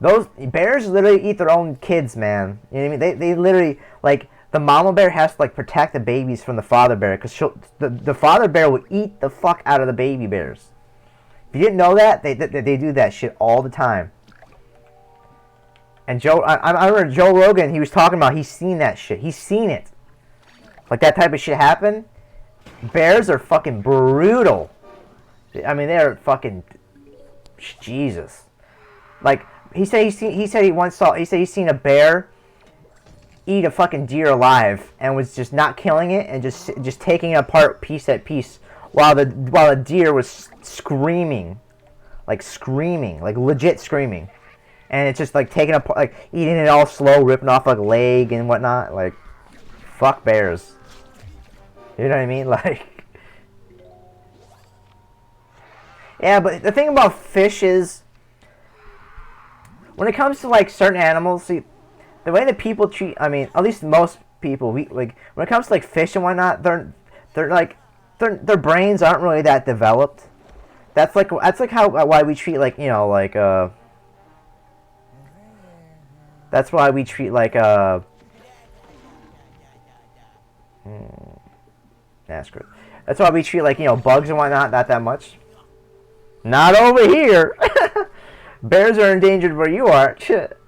Those bears literally eat their own kids, man. You know what I mean? They literally, like, the mama bear has to, like, protect the babies from the father bear, because the father bear will eat the fuck out of the baby bears. If you didn't know that, they do that shit all the time. And I remember Joe Rogan, he was talking about, he's seen that shit. He's seen it. Like, that type of shit happen. Bears are fucking brutal. I mean, they're fucking Jesus. Like he said he's seen a bear eat a fucking deer alive and was just not killing it and just taking it apart piece at piece while the deer was screaming, like legit screaming, and it's just like taking apart, like eating it all slow, ripping off like leg and whatnot. Like, fuck bears. You know what I mean? Like. Yeah, but the thing about fish is, when it comes to like certain animals, see, the way that people treat, I mean, at least most people, like when it comes to like fish and whatnot, their brains aren't really that developed. That's like why we treat like, you know, like that's why we treat like screw it. That's why we treat like, you know, bugs and whatnot not that much. Not over here. Bears are endangered where you are. Shit.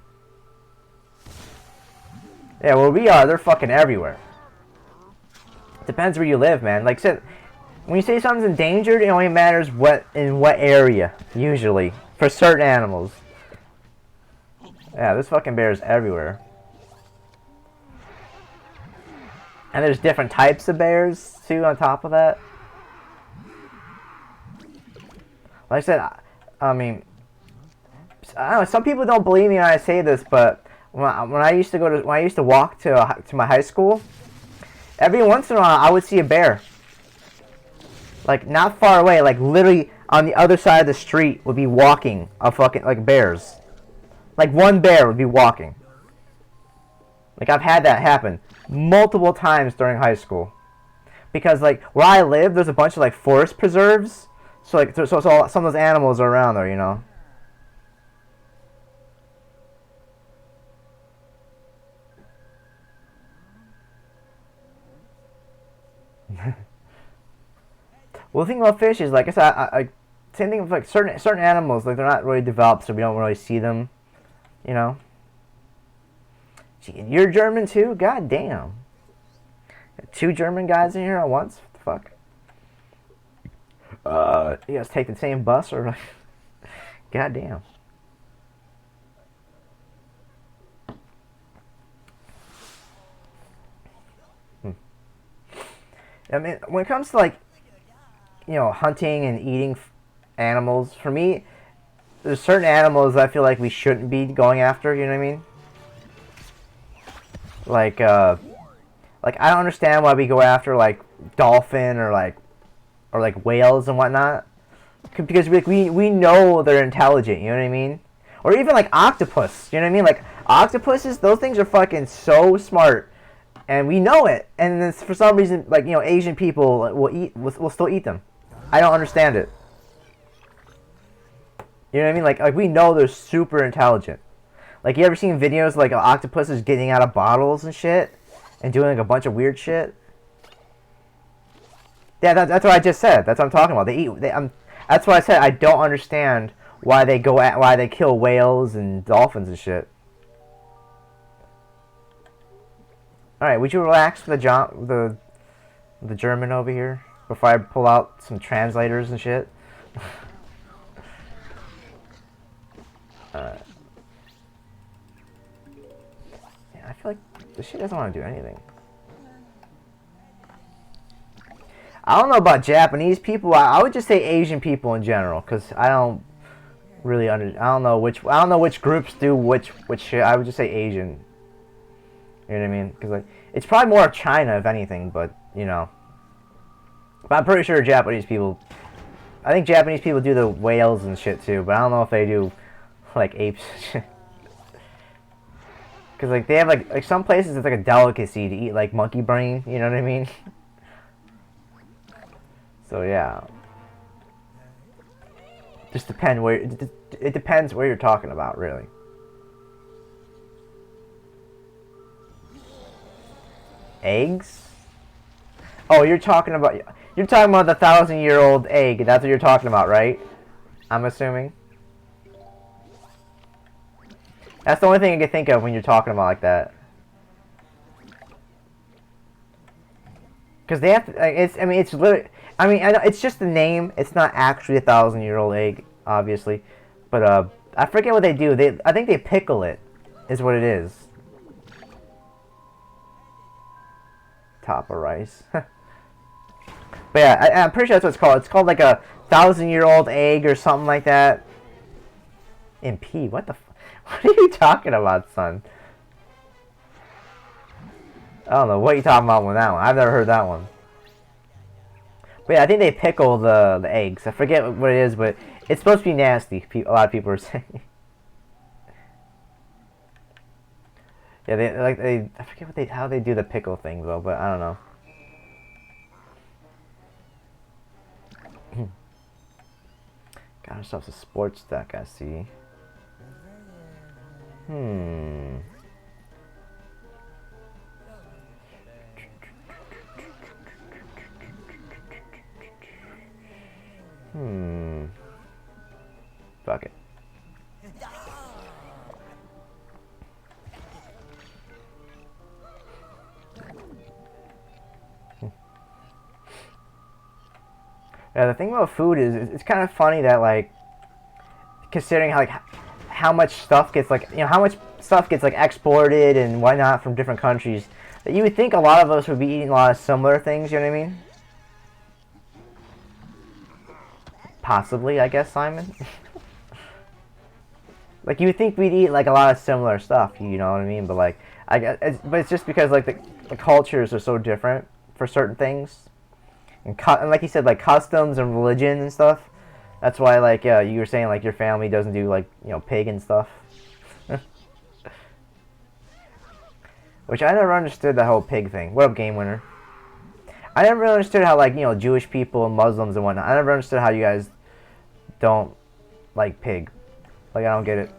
Yeah, where we are, they're fucking everywhere. Depends where you live, man. Like I said, when you say something's endangered, it only matters in what area, usually, for certain animals. Yeah, there's fucking bears everywhere. And there's different types of bears, too, on top of that. Like I said, I mean, I don't know, some people don't believe me when I say this, but when I used to walk to my high school, every once in a while I would see a bear. Like, not far away, like literally on the other side of the street would be walking a fucking, like, bears. Like, one bear would be walking. Like, I've had that happen multiple times during high school. Because, like, where I live, there's a bunch of, like, forest preserves. So, like, so some of those animals are around there, you know? Well, the thing about fish is, like I said, I same thing with, like, certain animals, like, they're not really developed, so we don't really see them, you know? Gee, you're German too? God damn. Two German guys in here at once? What the fuck? You guys take the same bus or like... God damn. I mean, when it comes to like, you know, hunting and eating animals, for me, there's certain animals I feel like we shouldn't be going after, you know what I mean? Like I don't understand why we go after like dolphin or like whales and whatnot, because we know they're intelligent, you know what I mean? Or even like octopus, you know what I mean? Like octopuses, those things are fucking so smart, and we know it. And then for some reason, like, you know, Asian people will still eat them. I don't understand it. You know what I mean? Like we know they're super intelligent. Like, you ever seen videos like octopuses getting out of bottles and shit, and doing like a bunch of weird shit? Yeah, that's what I just said. That's what I'm talking about. That's why I said I don't understand why they kill whales and dolphins and shit. All right, would you relax for the German over here before I pull out some translators and shit? Yeah, I feel like this shit doesn't want to do anything. I don't know about Japanese people. I would just say Asian people in general, because I don't really I don't know which groups do which shit. I would just say Asian. You know what I mean? Because like it's probably more of China if anything, but you know. But I'm pretty sure Japanese people. I think Japanese people do the whales and shit too, but I don't know if they do like apes. Because like they have like some places it's like a delicacy to eat like monkey brain. You know what I mean? So yeah, just it depends where you're talking about, really. Eggs? Oh, you're talking about the 1,000-year-old egg. That's what you're talking about, right? I'm assuming. That's the only thing I can think of when you're talking about like that. Because they have to, it's literally, I know it's just the name. It's not actually a 1,000-year-old egg, obviously. But I forget what they do. I think they pickle it, is what it is. Top of rice. But yeah, I'm pretty sure that's what it's called. It's called like a 1,000-year-old egg or something like that. MP, what the what are you talking about, son? I don't know what you're talking about with that one. I've never heard that one. But yeah, I think they pickle the eggs. I forget what it is, but it's supposed to be nasty. A lot of people are saying. Yeah, I forget how they do the pickle thing though, but I don't know. Got ourselves a sports deck, I see. Fuck it. Yeah, the thing about food is it's kind of funny that like considering how much stuff gets how much stuff gets like exported and whatnot from different countries, that you would think a lot of us would be eating a lot of similar things, you know what I mean? Possibly, I guess, Simon. Like you would think we'd eat like a lot of similar stuff, you know what I mean? But like but it's just because like the cultures are so different for certain things. And like you said, like customs and religion and stuff. That's why, like, you were saying, like, your family doesn't do, like, you know, pagan stuff. Which I never understood the whole pig thing. What up, Game Winner? I never really understood how, like, you know, Jewish people and Muslims and whatnot. I never understood how you guys don't like pig. Like, I don't get it.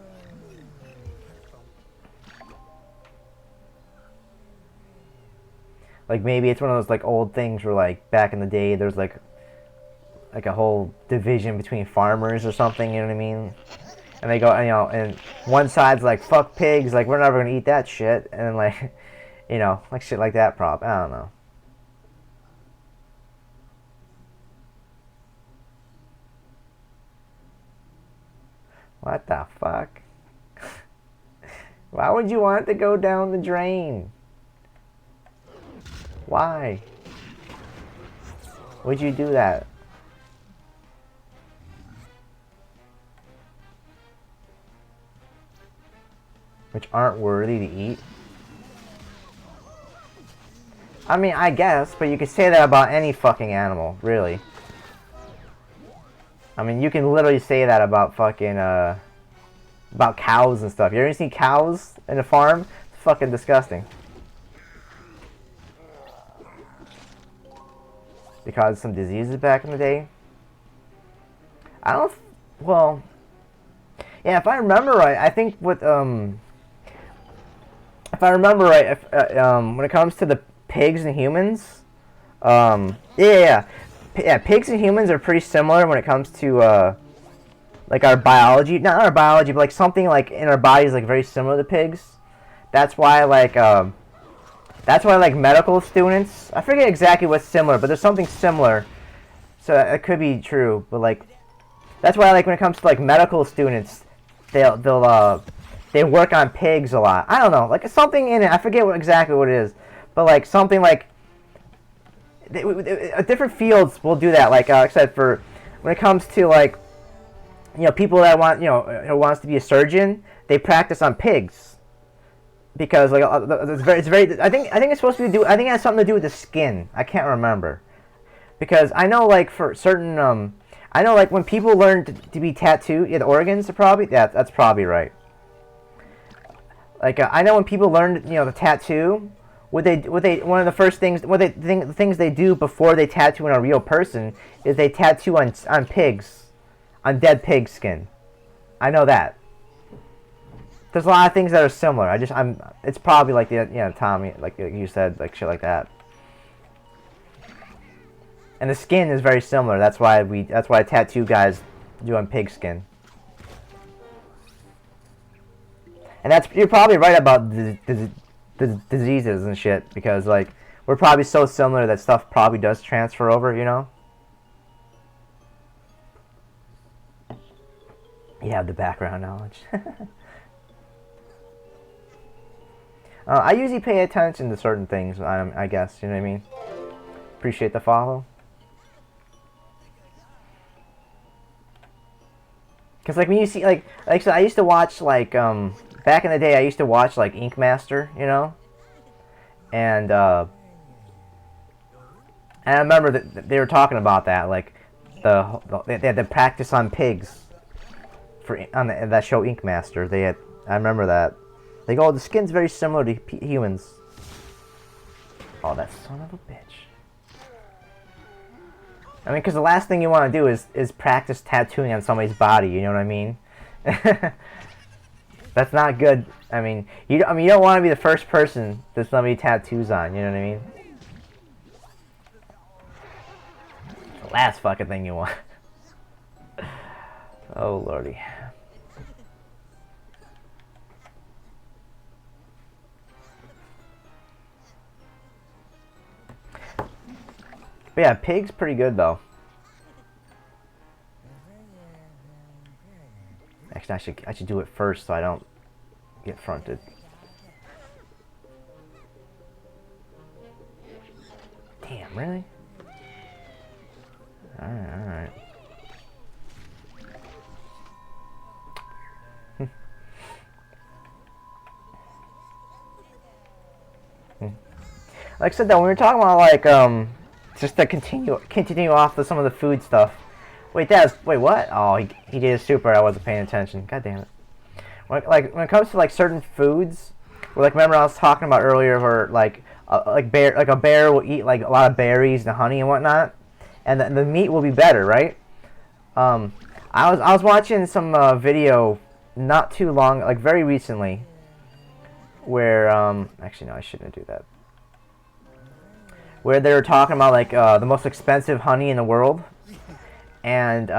Like, maybe it's one of those, like, old things where, like, back in the day, there's, like a whole division between farmers or something, you know what I mean? And they go, you know, and one side's like, fuck pigs, like, we're never gonna eat that shit. And then, like, you know, like shit like that prop. I don't know. What the fuck? Why would you want it to go down the drain? Why? Would you do that? Which aren't worthy to eat? I mean, I guess, but you could say that about any fucking animal, really. I mean, you can literally say that about fucking, about cows and stuff. You ever seen cows in a farm? It's fucking disgusting. Because some diseases back in the day? I don't, well, yeah, if I remember right, I think with, if I remember right, if, when it comes to the pigs and humans, yeah, pigs and humans are pretty similar when it comes to, like our biology, not our biology, but like something like in our bodies like very similar to pigs. That's why like medical students, I forget exactly what's similar, but there's something similar. So it could be true, but like that's why like when it comes to like medical students, they work on pigs a lot. I don't know, like something in it. I forget exactly what it is, but like something like different fields will do that. Like I said, for when it comes to like, you know, people that want, you know, who wants to be a surgeon, they practice on pigs because like it's very. I think it's supposed to do. I think it has something to do with the skin. I can't remember because I know like for certain I know like when people learn to be tattooed, yeah, the organs are probably that's probably right. Like I know when people learn, you know, the tattoo, one of the first things, the things they do before they tattoo on a real person is they tattoo on pigs, on dead pig skin. I know that. There's a lot of things that are similar. It's probably like the, you know, Tommy, like you said, like shit like that. And the skin is very similar. That's why tattoo guys do on pig skin. And you're probably right about the diseases and shit, because like we're probably so similar that stuff probably does transfer over, you know. You have the background knowledge. I usually pay attention to certain things, I guess, you know what I mean? Appreciate the follow. Because like when you see like so I used to watch like back in the day I used to watch like Ink Master, you know, and I remember that they were talking about that, like they had to practice on pigs on that show Ink Master. I remember that. They go, oh, the skin's very similar to humans. Oh, that son of a bitch. I mean, because the last thing you want to do is practice tattooing on somebody's body. You know what I mean? That's not good. I mean, you don't want to be the first person that somebody tattoos on. You know what I mean? The last fucking thing you want. Oh lordy. But yeah, pig's pretty good though. Actually, I should do it first so I don't get fronted. Damn, really? Alright. Like I said though, when we were talking about like just to continue off of some of the food stuff. Wait, wait, what? Oh, he did a super. I wasn't paying attention. God damn it. When it comes to like certain foods, like remember I was talking about earlier, where like a bear will eat like a lot of berries and honey and whatnot, and the meat will be better, right? I was watching some video not too long, like very recently, where actually no, I shouldn't do that. Where they were talking about like the most expensive honey in the world, and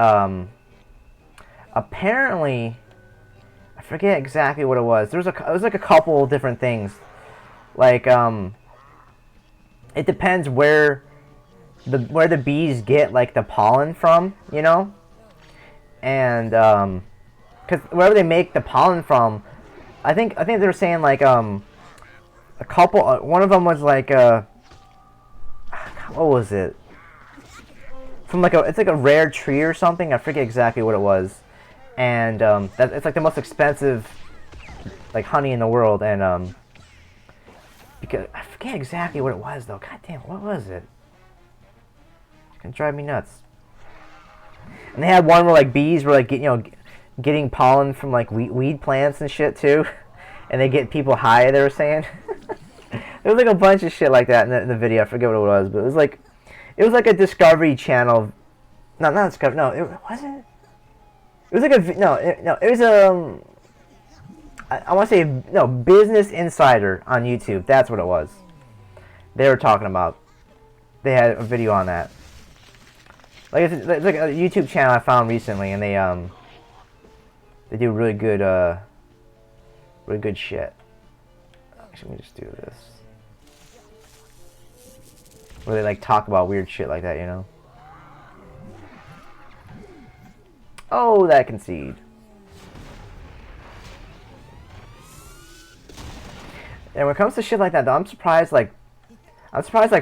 apparently I forget exactly what it was. It was like a couple different things. Like it depends where the bees get like the pollen from, you know, and because wherever they make the pollen from, I think they were saying like a couple. One of them was like what was it? From like it's like a rare tree or something. I forget exactly what it was, and it's like the most expensive like honey in the world, and because I forget exactly what it was though. God damn, what was it? It's gonna drive me nuts. And they had one where like bees were like getting pollen from like weed plants and shit too, and they get people high. They were saying there was like a bunch of shit like that in the video. I forget what it was, but it was like a Discovery Channel. No, not Discovery. No, it wasn't. It was like a no. It was I want to say no, Business Insider on YouTube. That's what it was. They were talking about. They had a video on that. Like it's like a YouTube channel I found recently, and they do really good shit. Actually, let me just do this. Where they like talk about weird shit like that, you know? Oh, that concede. And when it comes to shit like that, though, I'm surprised like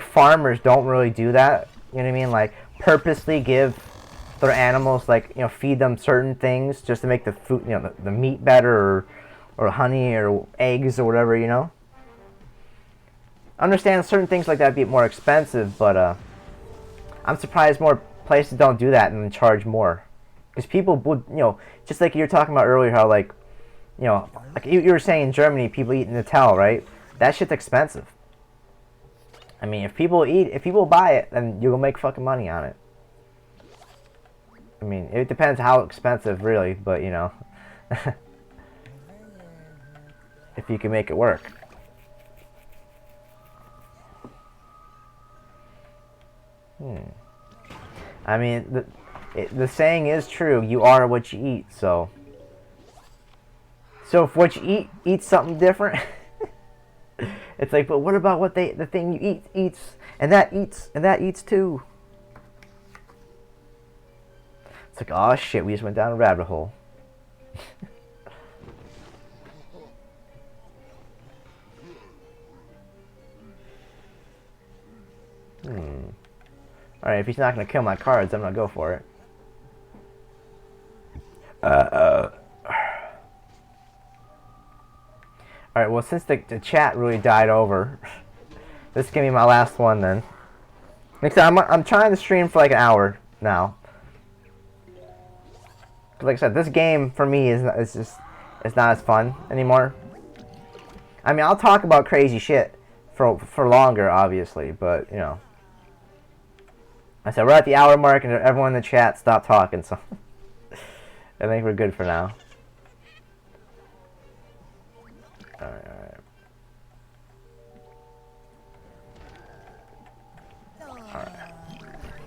farmers don't really do that. You know what I mean? Like purposely give their animals like, you know, feed them certain things just to make the food, you know, the meat better, or honey or eggs or whatever, you know? I understand certain things like that be more expensive, but I'm surprised more places don't do that and charge more. Because people would, you know, just like you were talking about earlier, how like, you know, like you were saying in Germany, people eat Nutella, right? That shit's expensive. I mean, if people buy it, then you'll make fucking money on it. I mean, it depends how expensive, really, but you know, if you can make it work. I mean, the saying is true. You are what you eat. So if what you eats something different, it's like, but what about what the thing you eats, and that eats too. It's like, oh shit, we just went down a rabbit hole. Alright, if he's not gonna kill my cards, I'm gonna go for it. Alright, well, since the chat really died over, this is gonna be my last one then. Next time, I'm trying to stream for like an hour now. Like I said, this game for me is not as fun anymore. I mean, I'll talk about crazy shit for longer, obviously, but you know. I said we're at the hour mark, and everyone in the chat stopped talking, so I think we're good for now. Alright.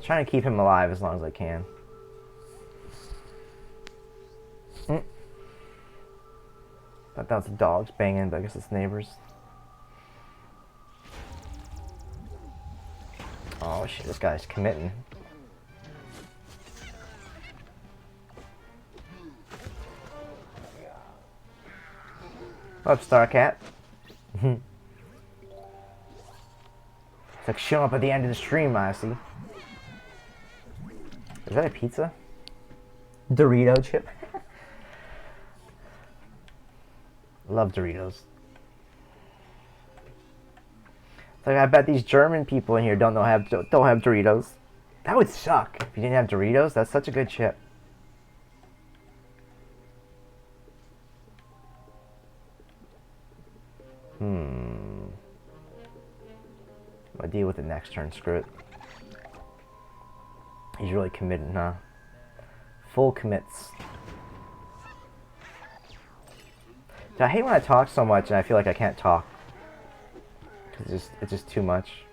Trying to keep him alive as long as I can. Thought that was the dogs banging, but I guess it's neighbors. Oh shit, this guy's committing. What's up, Starcat? It's like showing up at the end of the stream, I see. Is that a pizza? Dorito chip? Love Doritos. It's like, I bet these German people in here don't have Doritos. That would suck if you didn't have Doritos. That's such a good chip. I'll deal with it next turn. Screw it. He's really committed, huh? Full commits. I hate when I talk so much and I feel like I can't talk. Cause it's just too much.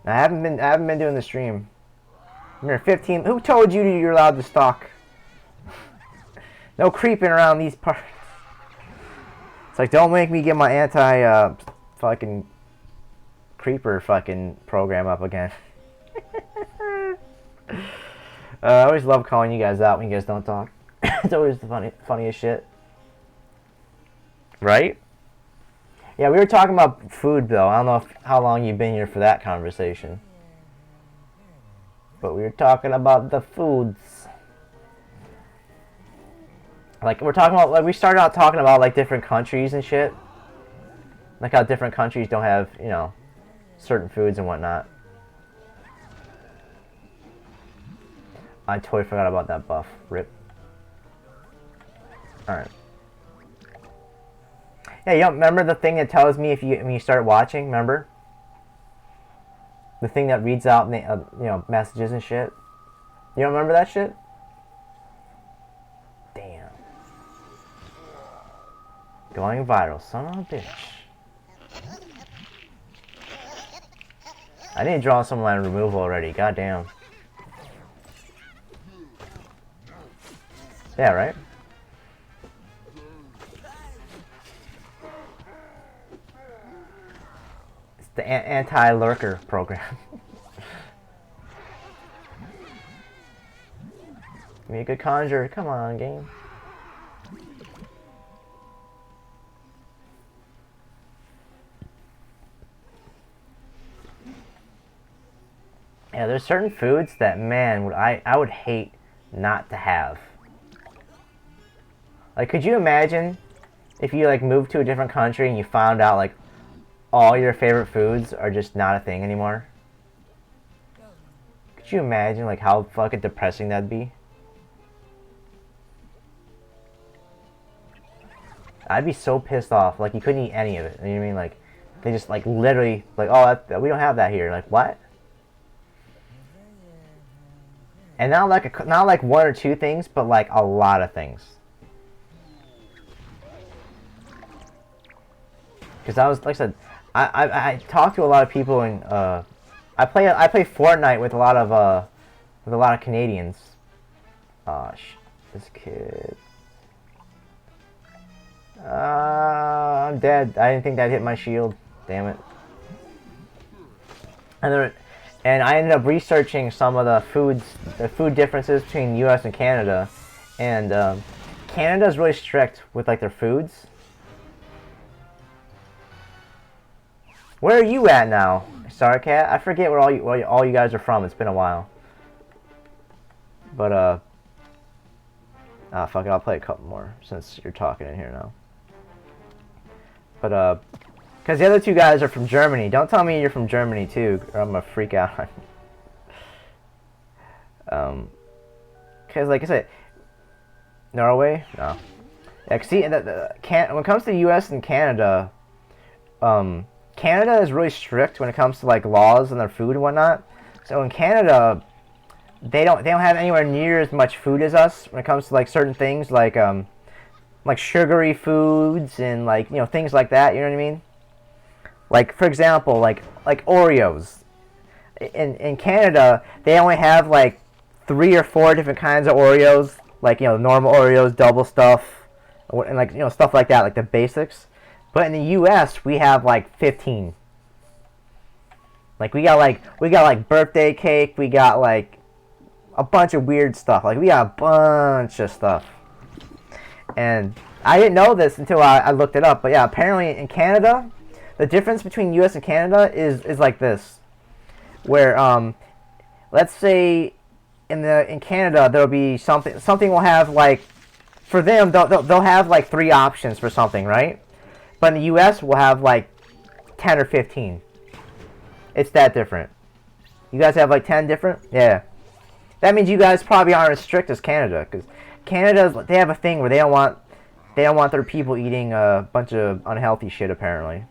I haven't been doing the stream. I'm here 15. Who told you you're allowed to stalk? No creeping around these parts. It's like, don't make me get my anti fucking creeper fucking program up again. I always love calling you guys out when you guys don't talk. It's always the funniest shit. Right? Yeah, we were talking about food, Bill. I don't know how long you've been here for that conversation. But we were talking about the foods. Like, we're talking about, like, we started out talking about, like, different countries and shit. Like how different countries don't have, you know, certain foods and whatnot. I totally forgot about that buff. Rip. Alright. Yeah, you don't remember the thing that tells me if you when you start watching, remember? The thing that reads out, you know, messages and shit. You don't remember that shit? Damn. Going viral, son of a bitch. I need to draw some of my removal already, goddamn. Yeah, right? It's the anti-lurker program. Give me a good conjure. Come on, game. Yeah, there's certain foods that, man, I would hate not to have. Like, could you imagine if you, like, moved to a different country and you found out, like, all your favorite foods are just not a thing anymore? Could you imagine, like, how fucking depressing that'd be? I'd be so pissed off. Like, you couldn't eat any of it. You know what I mean? Like, they just, like, literally, like, oh, we don't have that here. Like, what? And not like one or two things, but like a lot of things. Because I was, like I said, I talk to a lot of people, and I play Fortnite with a lot of Canadians. This kid. I'm dead. I didn't think that hit my shield. Damn it. And I ended up researching some of the food differences between U.S. and Canada, and Canada's really strict with like their foods. Where are you at now, Starcat? I forget where all you guys are from. It's been a while. But fuck it, I'll play a couple more since you're talking in here now. But because the other two guys are from Germany. Don't tell me you're from Germany too, or I'm gonna freak out. Because like I said, Norway? No. Yeah, see, when it comes to U.S. and Canada, Canada is really strict when it comes to like laws and their food and whatnot. So in Canada, they don't have anywhere near as much food as us when it comes to like certain things like sugary foods and like, you know, things like that. You know what I mean? Like, for example, like Oreos. In Canada, they only have like 3 or 4 different kinds of Oreos. Like, you know, normal Oreos, double stuff, and like, you know, stuff like that, like the basics. But in the U.S., we have like 15. Like, we got like birthday cake. We got like a bunch of weird stuff. Like, we got a bunch of stuff. And I didn't know this until I looked it up. But yeah, apparently in Canada, the difference between U.S. and Canada is like this, where let's say in Canada there'll be something will have like, for them they'll have like 3 options for something, right? But in the U.S. we'll have like 10 or 15. It's that different. You guys have like 10 different? Yeah. That means you guys probably aren't as strict as Canada, because Canada, they have a thing where they don't want their people eating a bunch of unhealthy shit apparently.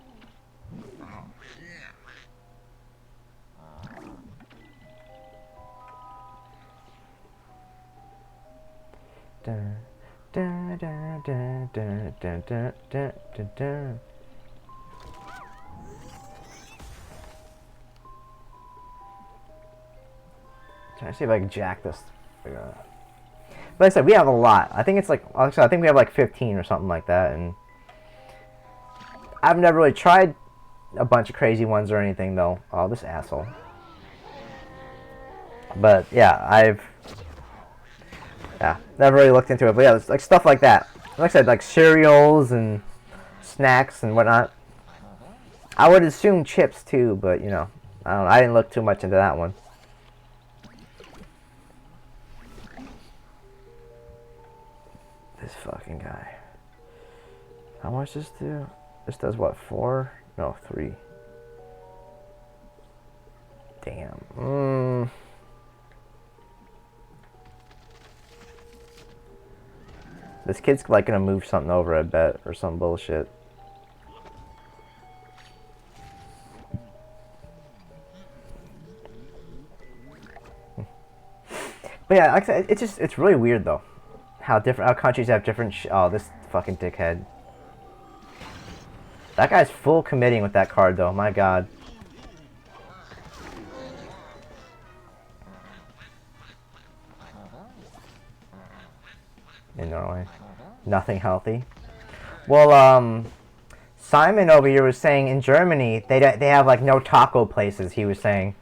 Dun, dun, dun, dun, dun, dun, dun, dun, dun, dun. Trying to see if I can jack this. But like I said, we have a lot. I think it's like, actually, I think we have like 15 or something like that. And I've never really tried a bunch of crazy ones or anything, though. Oh, this asshole. But yeah, never really looked into it. But yeah, it's like stuff like that. Like I said, like cereals and snacks and whatnot. I would assume chips too, but you know, I don't know. I didn't look too much into that one. This fucking guy. How much does this do? This does what, 4? No, 3. Damn. This kid's like gonna move something over, I bet, or some bullshit. But yeah, like I said, it's really weird though, how countries have different. Oh, this fucking dickhead. That guy's full committing with that card though. My God. In Norway, nothing healthy. Well, Simon over here was saying in Germany they have like no taco places. He was saying.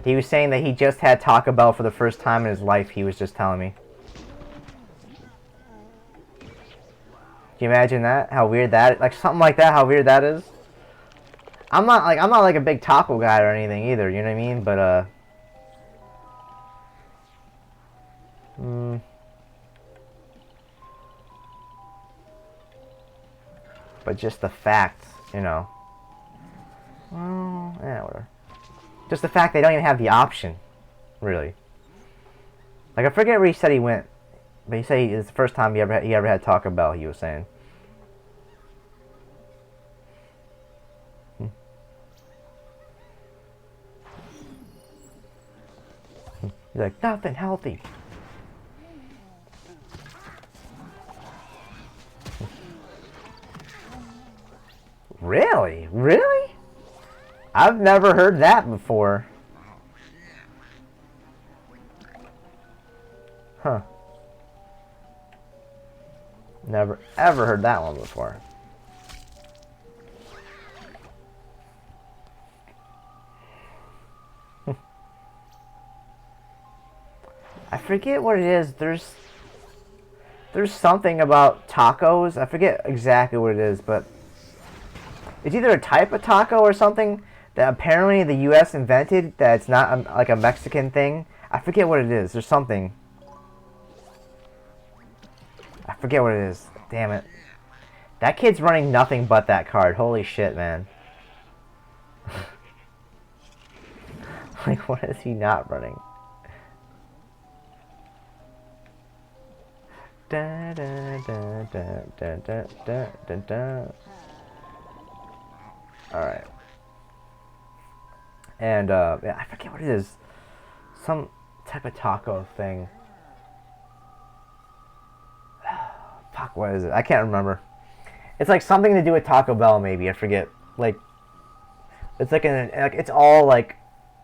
He was saying that he just had Taco Bell for the first time in his life. He was just telling me. Can you imagine that? How weird that? Like something like that. How weird that is. I'm not like a big taco guy or anything either. You know what I mean? But But just the fact, you know. Well, yeah, whatever. Just the fact they don't even have the option, really. Like I forget where he said he went, but he said it's the first time he ever had Taco Bell. He was saying. He's like, nothing healthy. Really? Really? I've never heard that before. Huh. Never ever heard that one before. I forget what it is. There's something about tacos. I forget exactly what it is, but it's either a type of taco or something that apparently the U.S. invented that's not like a Mexican thing. I forget what it is. There's something. I forget what it is. Damn it. That kid's running nothing but that card. Holy shit, man. Like, what is he not running? Da, da, da, da, da, da, da, da, da. Alright. And, yeah, I forget what it is. Some type of taco thing. Fuck, what is it? I can't remember. It's like something to do with Taco Bell, maybe. I forget. Like, it's like it's all like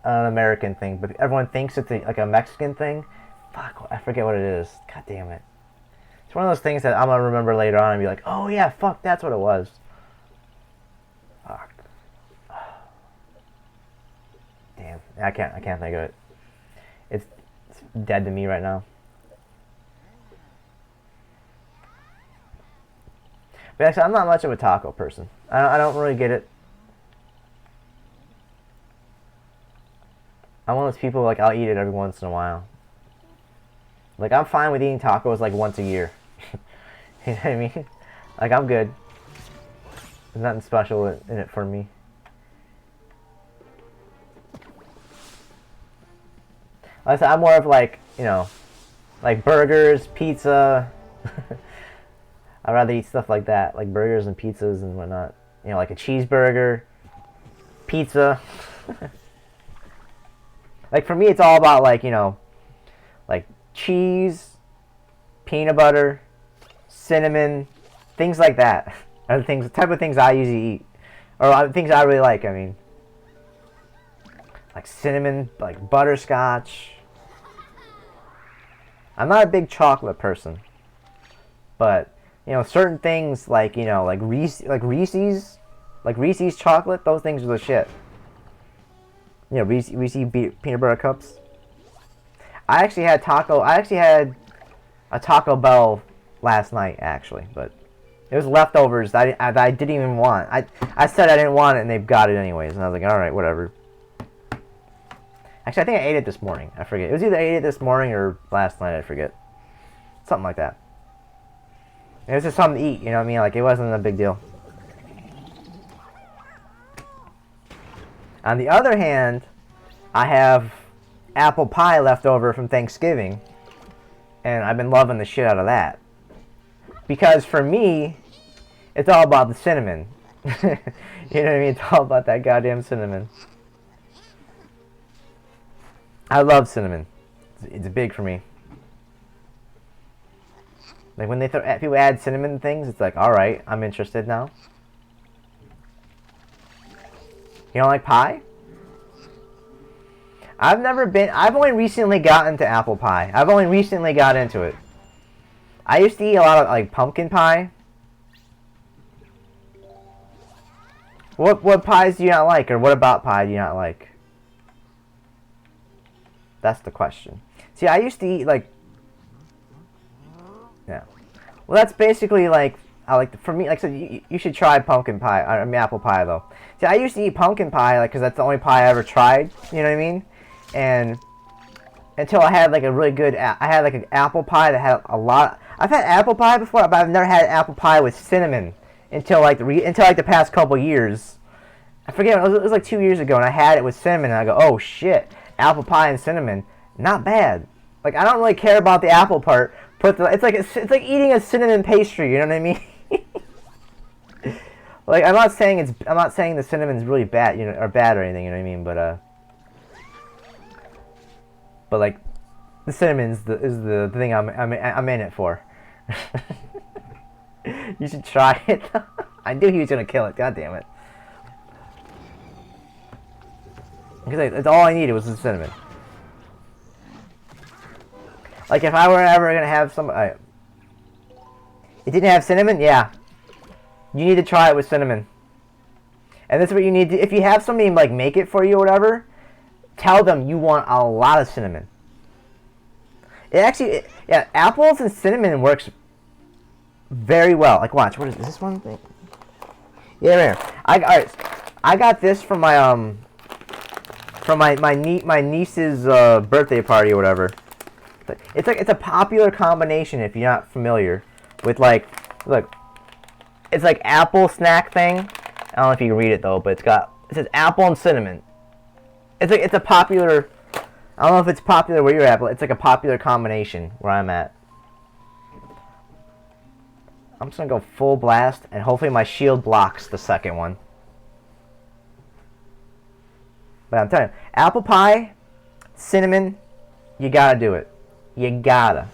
an American thing, but everyone thinks it's like a Mexican thing. Fuck, I forget what it is. God damn it. It's one of those things that I'm gonna remember later on and be like, oh yeah, fuck, that's what it was. Fuck. Damn, I can't think of it. It's dead to me right now. But actually, I'm not much of a taco person. I don't really get it. I'm one of those people, like, I'll eat it every once in a while. Like, I'm fine with eating tacos, like, once a year. You know what I mean? Like, I'm good. There's nothing special in it for me. Like I said, I'm more of, like, you know, like burgers, pizza. I'd rather eat stuff like that, like burgers and pizzas and whatnot. You know, like a cheeseburger, pizza. Like, for me, it's all about, like, you know, like cheese, peanut butter, cinnamon, things like that. Are the type of things I usually eat. Or things I really like, I mean. Like cinnamon, like butterscotch. I'm not a big chocolate person, but you know, certain things like, you know, like Reese's chocolate, those things are the shit. You know, Reese's peanut butter cups. I actually had a Taco Bell last night, actually, but it was leftovers that I didn't even want. I said I didn't want it, and they've got it anyways, and I was like, all right, whatever. Actually, I think I ate it this morning. I forget. It was either I ate it this morning or last night. I forget. Something like that. It was just something to eat, you know what I mean? Like, it wasn't a big deal. On the other hand, I have apple pie left over from Thanksgiving, and I've been loving the shit out of that. Because for me, it's all about the cinnamon. You know what I mean? It's all about that goddamn cinnamon. I love cinnamon. It's big for me. Like when people add cinnamon things, it's like, all right, I'm interested now. You don't like pie? I've only recently gotten to apple pie. I've only recently got into it. I used to eat a lot of like pumpkin pie. What pies do you not like, or what about pie do you not like? That's the question. See, I used to eat like, yeah. Well, that's basically like, for me, like I said, you should try pumpkin pie. I mean, apple pie though. See, I used to eat pumpkin pie, like, because that's the only pie I ever tried. You know what I mean? And until I had like a really good, I had like an apple pie that had a lot. I've had apple pie before, but I've never had apple pie with cinnamon until like the past couple years. I forget, it was like 2 years ago, and I had it with cinnamon, and I go, oh shit, apple pie and cinnamon, not bad. Like, I don't really care about the apple part. It's like eating a cinnamon pastry. You know what I mean? Like, I'm not saying the cinnamon's really bad, you know, or bad or anything. You know what I mean? But like, the cinnamon is the thing I'm in it for. You should try it. I knew he was gonna kill it. God damn it. Because that's all I needed was the cinnamon. Like, if I were ever gonna have it didn't have cinnamon? Yeah. You need to try it with cinnamon. And this is what you need to, if you have somebody like make it for you or whatever, tell them you want a lot of cinnamon. Yeah, apples and cinnamon works very well. Like, watch, what is this one thing? Yeah, right. Alright, I got this from my my niece's birthday party or whatever. It's a popular combination if you're not familiar with, like, look, it's like apple snack thing. I don't know if you can read it though, but it says apple and cinnamon. It's a popular. I don't know if it's popular where you're at, but it's like a popular combination where I'm at. I'm just gonna go full blast, and hopefully my shield blocks the second one. But I'm telling you, apple pie, cinnamon, you gotta do it. You gotta.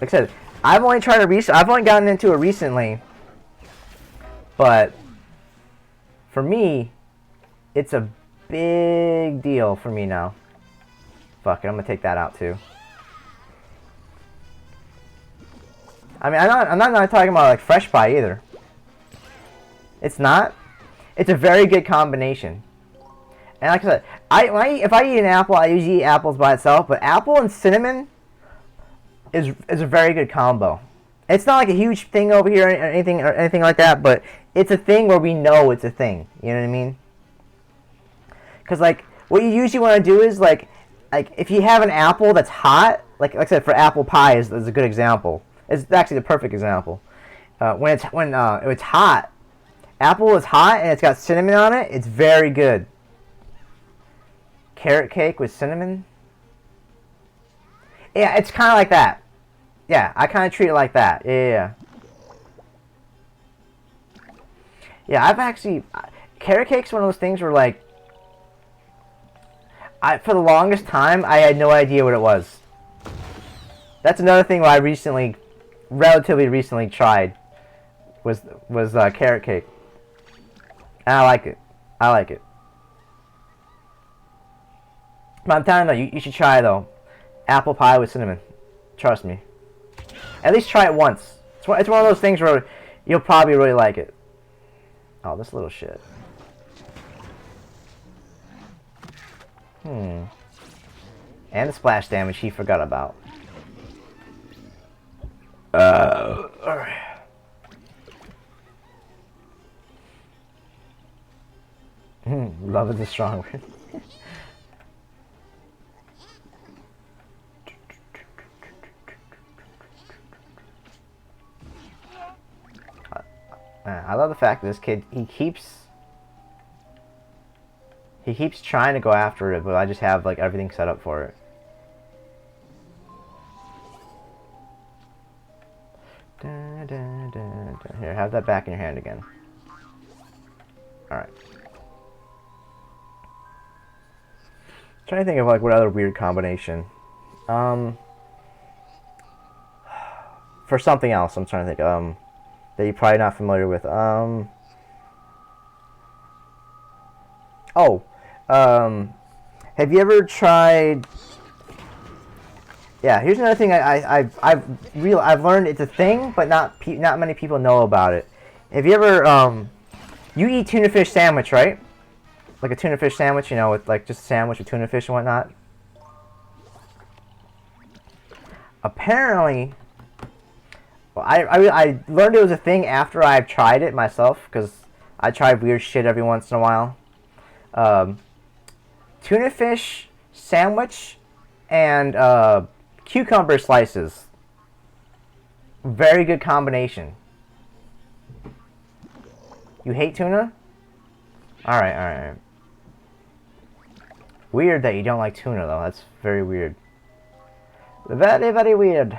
Like I said, I've only gotten into it recently, but for me, it's a big deal for me now. Fuck it, I'm gonna take that out too. I mean, I'm not talking about like fresh pie either. It's not. It's a very good combination. And like I said, if I eat an apple, I usually eat apples by itself. But apple and cinnamon is a very good combo. It's not like a huge thing over here or anything like that. But it's a thing where we know it's a thing. You know what I mean? Because like what you usually want to do is like if you have an apple that's hot, like I said, for apple pie is a good example. It's actually the perfect example. When it's hot, apple is hot and it's got cinnamon on it. It's very good. Carrot cake with cinnamon. Yeah, it's kind of like that. Yeah, I kind of treat it like that. Yeah. Yeah, I've actually carrot cake's one of those things where like for the longest time I had no idea what it was. That's another thing where I relatively recently tried was carrot cake. And I like it. But I'm telling you, you should try though. Apple pie with cinnamon. Trust me. At least try it once. It's one of those things where you'll probably really like it. Oh, this little shit. And the splash damage he forgot about. Alright. Love is a strong word. I love the fact that this kid, he keeps trying to go after it, but I just have like everything set up for it. Here, have that back in your hand again. Alright. Trying to think of like what other weird combination. For something else, I'm trying to think. That you're probably not familiar with. Have you ever tried? Yeah, here's another thing I've learned it's a thing, but not many people know about it. Have you ever you eat tuna fish sandwich, right? Like a tuna fish sandwich, you know, with like just a sandwich with tuna fish and whatnot. Apparently, well, I learned it was a thing after I've tried it myself, because I try weird shit every once in a while. Tuna fish sandwich and cucumber slices. Very good combination. You hate tuna? Alright. Weird that you don't like tuna, though. That's very weird. Very, very weird.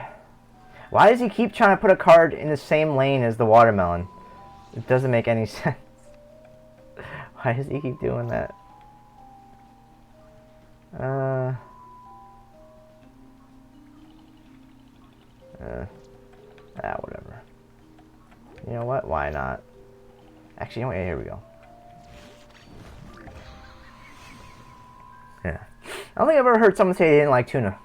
Why does he keep trying to put a card in the same lane as the watermelon? It doesn't make any sense. Why does he keep doing that? Whatever. You know what? Why not? Actually, you know what? Here we go. Yeah. I don't think I've ever heard someone say they didn't like tuna.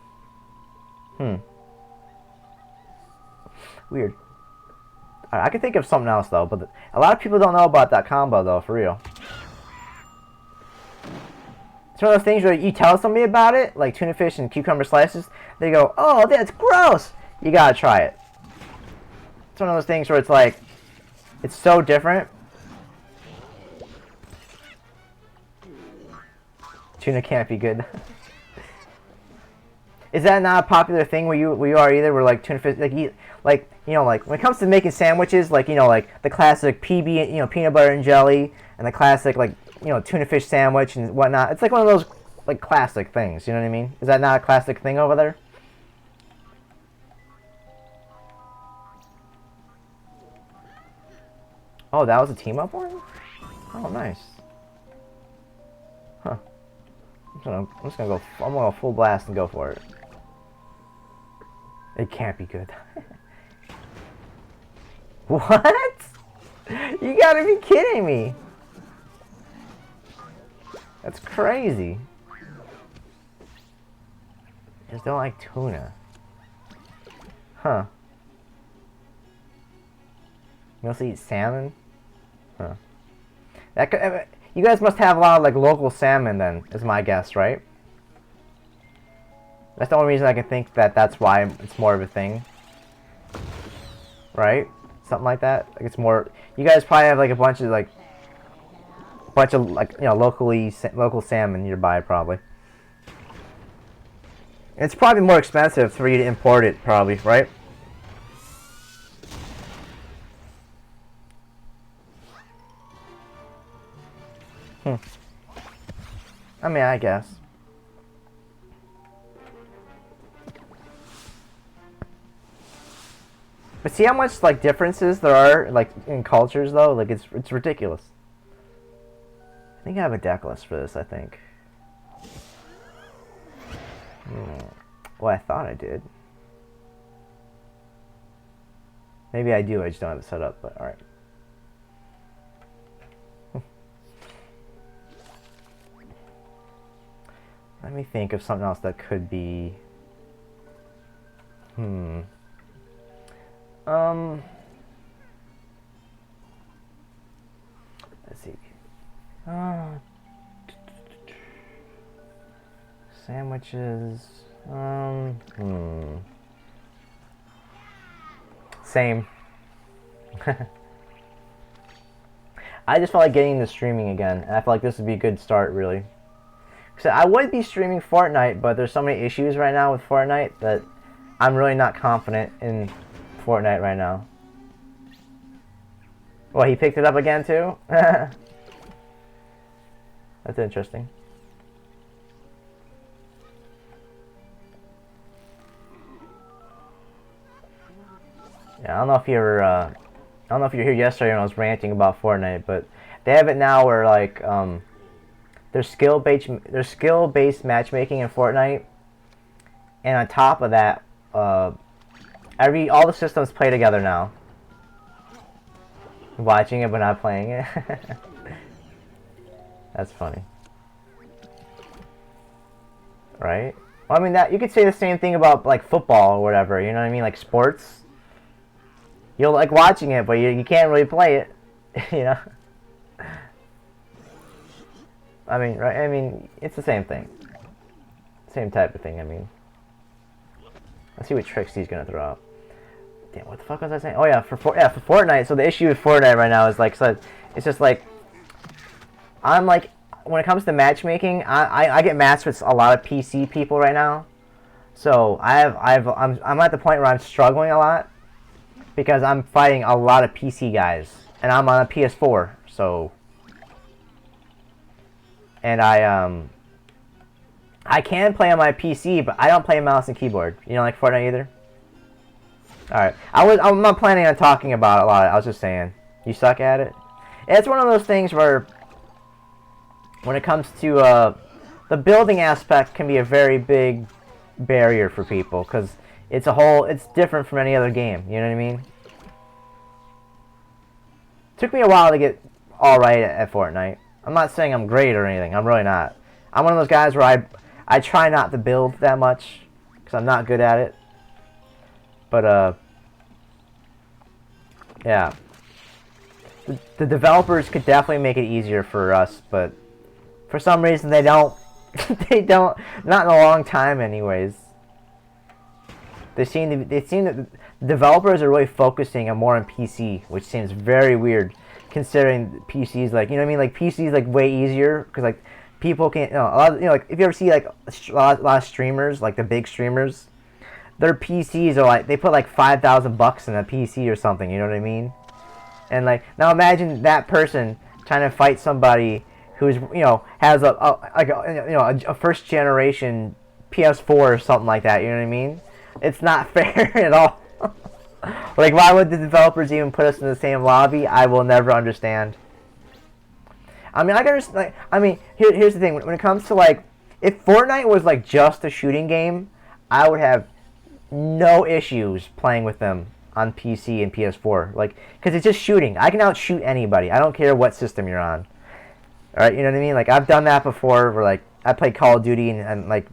Weird. Alright, I can think of something else, though, but a lot of people don't know about that combo, though, for real. It's one of those things where you tell somebody about it, like tuna fish and cucumber slices, they go, oh, that's gross! You gotta try it. It's one of those things where it's like, it's so different. Tuna can't be good. Is that not a popular thing where you are either? Where like tuna fish, like you know, like when it comes to making sandwiches, like you know, like the classic PB, you know, peanut butter and jelly, and the classic like you know tuna fish sandwich and whatnot. It's like one of those like classic things. You know what I mean? Is that not a classic thing over there? Oh, that was a team up one? Oh, nice. Huh. I'm just gonna go. I'm gonna go full blast and go for it. It can't be good. What? You gotta be kidding me. That's crazy. I just don't like tuna. Huh. You also eat salmon? Huh. That could, you guys must have a lot of like local salmon then, is my guess, right? That's the only reason I can think that that's why it's more of a thing. Right? Something like that. Like it's more. You guys probably have like a bunch of like you know local salmon nearby probably. It's probably more expensive for you to import it probably, right? I mean, I guess. But see how much like differences there are like in cultures though? Like it's ridiculous. I think I have a deck list for this, I think. Well, I thought I did. Maybe I do, I just don't have it set up, but alright. Let me think of something else that could be. Let's see. Sandwiches. Same. I just felt like getting into streaming again, and I feel like this would be a good start, really. So I would be streaming Fortnite, but there's so many issues right now with Fortnite that I'm really not confident in Fortnite right now. Well, he picked it up again too? That's interesting. Yeah, I don't know if you were, I don't know if you were here yesterday when I was ranting about Fortnite, but they have it now where like there's skill-based matchmaking in Fortnite, and on top of that, all the systems play together now. Watching it but not playing it. That's funny, right? Well, I mean that you could say the same thing about like football or whatever. You know what I mean? Like sports. You'll like watching it, but you can't really play it. You know. I mean, right? I mean, it's the same thing. Same type of thing. I mean, let's see what tricks he's gonna throw out. Damn, what the fuck was I saying? Oh yeah, for Fortnite. So the issue with Fortnite right now is like, so it's just like, I'm like, when it comes to matchmaking, I get matched with a lot of PC people right now. So I'm at the point where I'm struggling a lot because I'm fighting a lot of PC guys, and I'm on a PS4. So, and I can play on my PC, but I don't play mouse and keyboard. You don't like Fortnite either? Alright. I'm not planning on talking about it a lot. I was just saying. You suck at it? It's one of those things where when it comes to the building aspect can be a very big barrier for people because it's different from any other game. You know what I mean? Took me a while to get alright at Fortnite. I'm not saying I'm great or anything. I'm really not. I'm one of those guys where I try not to build that much because I'm not good at it. But, yeah. The developers could definitely make it easier for us, but for some reason they don't. They don't. Not in a long time, anyways. They seem that the developers are really focusing on more on PC, which seems very weird, considering PCs like, you know what I mean? Like PCs like way easier because like people can't. A lot of, like if you ever see like a lot of streamers, like the big streamers. Their PCs are like, they put like $5,000 in a PC or something, you know what I mean? And like, now imagine that person trying to fight somebody who's, you know, has a first generation PS4 or something like that, you know what I mean? It's not fair at all. Like, why would the developers even put us in the same lobby? I will never understand. I mean, I can understand, like, I mean, here's the thing, when it comes to like, if Fortnite was like just a shooting game, I would have no issues playing with them on PC and PS4, like, because it's just shooting. I can outshoot anybody. I don't care what system you're on. All right, you know what I mean? Like, I've done that before, where like I played Call of Duty and like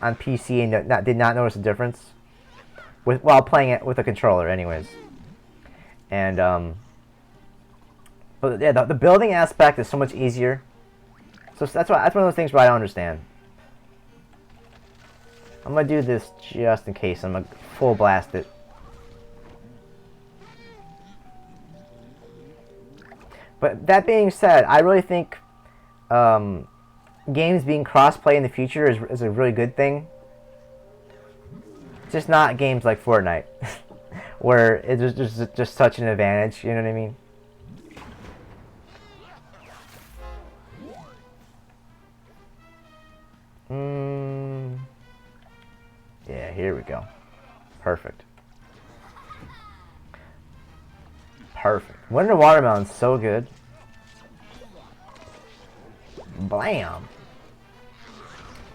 on PC and did not notice a difference while playing it with a controller, anyways. And but yeah, the building aspect is so much easier. So that's one of those things where I don't understand. I'm gonna do this just in case. I'm gonna full blast it. But that being said, I really think games being cross-play in the future is a really good thing. Just not games like Fortnite, where it's just such an advantage. You know what I mean? Yeah, here we go. Perfect. Perfect. Winter Watermelon's so good. Blam!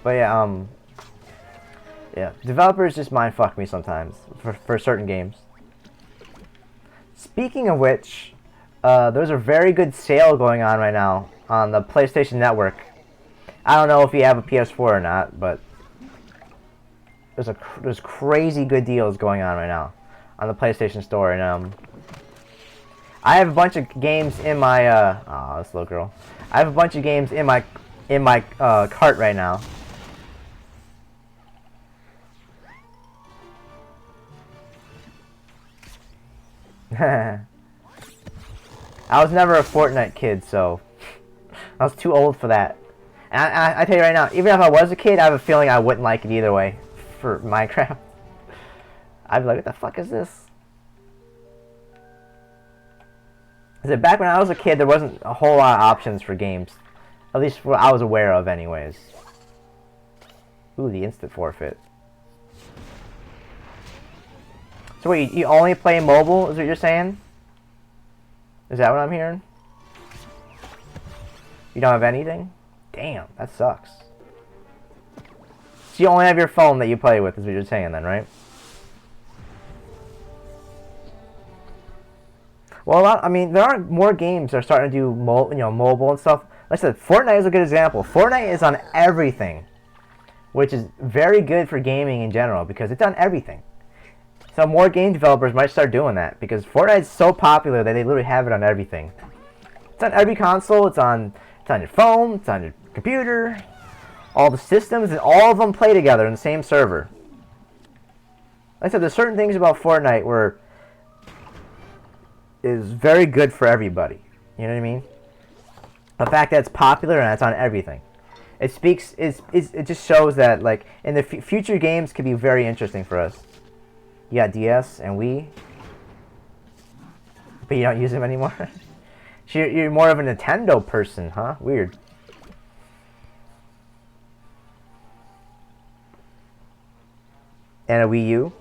But yeah, yeah, developers just mindfuck me sometimes for certain games. Speaking of which, there's a very good sale going on right now on the PlayStation Network. I don't know if you have a PS4 or not, but there's crazy good deals going on right now on the PlayStation Store, and I have a bunch of games in my this little girl. I have a bunch of games in my cart right now. I was never a Fortnite kid, so I was too old for that. And I tell you right now, even if I was a kid, I have a feeling I wouldn't like it either way for Minecraft. I'd be like, what the fuck is this? Because back when I was a kid, there wasn't a whole lot of options for games. At least what I was aware of anyways. Ooh, the instant forfeit. So wait, you only play mobile, is what you're saying? Is that what I'm hearing? You don't have anything? Damn, that sucks. So you only have your phone that you play with, is what you're saying then, right? Well, I mean, there are more games that are starting to do mobile and stuff. Like I said, Fortnite is a good example. Fortnite is on everything, which is very good for gaming in general because it's on everything. So more game developers might start doing that because Fortnite is so popular that they literally have it on everything. It's on every console. It's on your phone. It's on your computer. All the systems and all of them play together in the same server. Like I said, there's certain things about Fortnite where is very good for everybody. You know what I mean? The fact that it's popular and it's on everything. It speaks. It just shows that like in the future games could be very interesting for us. You got DS and Wii, but you don't use them anymore. So you're more of a Nintendo person, huh? Weird. And a Wii U.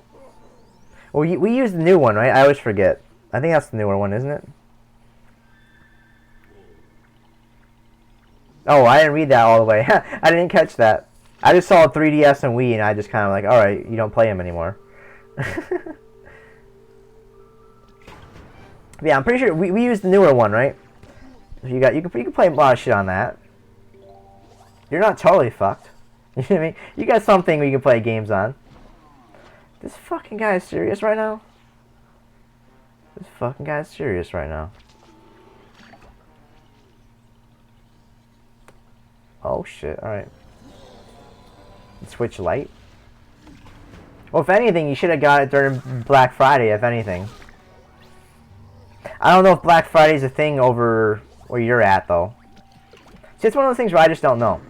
Well, we use the new one, right? I always forget. I think that's the newer one, isn't it? Oh, I didn't read that all the way. I didn't catch that. I just saw 3DS and Wii, and I just kind of like, all right, you don't play them anymore. Yeah, I'm pretty sure we use the newer one, right? You can play a lot of shit on that. You're not totally fucked. You know what I mean? You got something where you can play games on. This fucking guy is serious right now? This fucking guy is serious right now. Oh shit, alright. Switch light? Well, if anything, you should have got it during Black Friday, if anything. I don't know if Black Friday is a thing over where you're at, though. See, it's one of those things where I just don't know.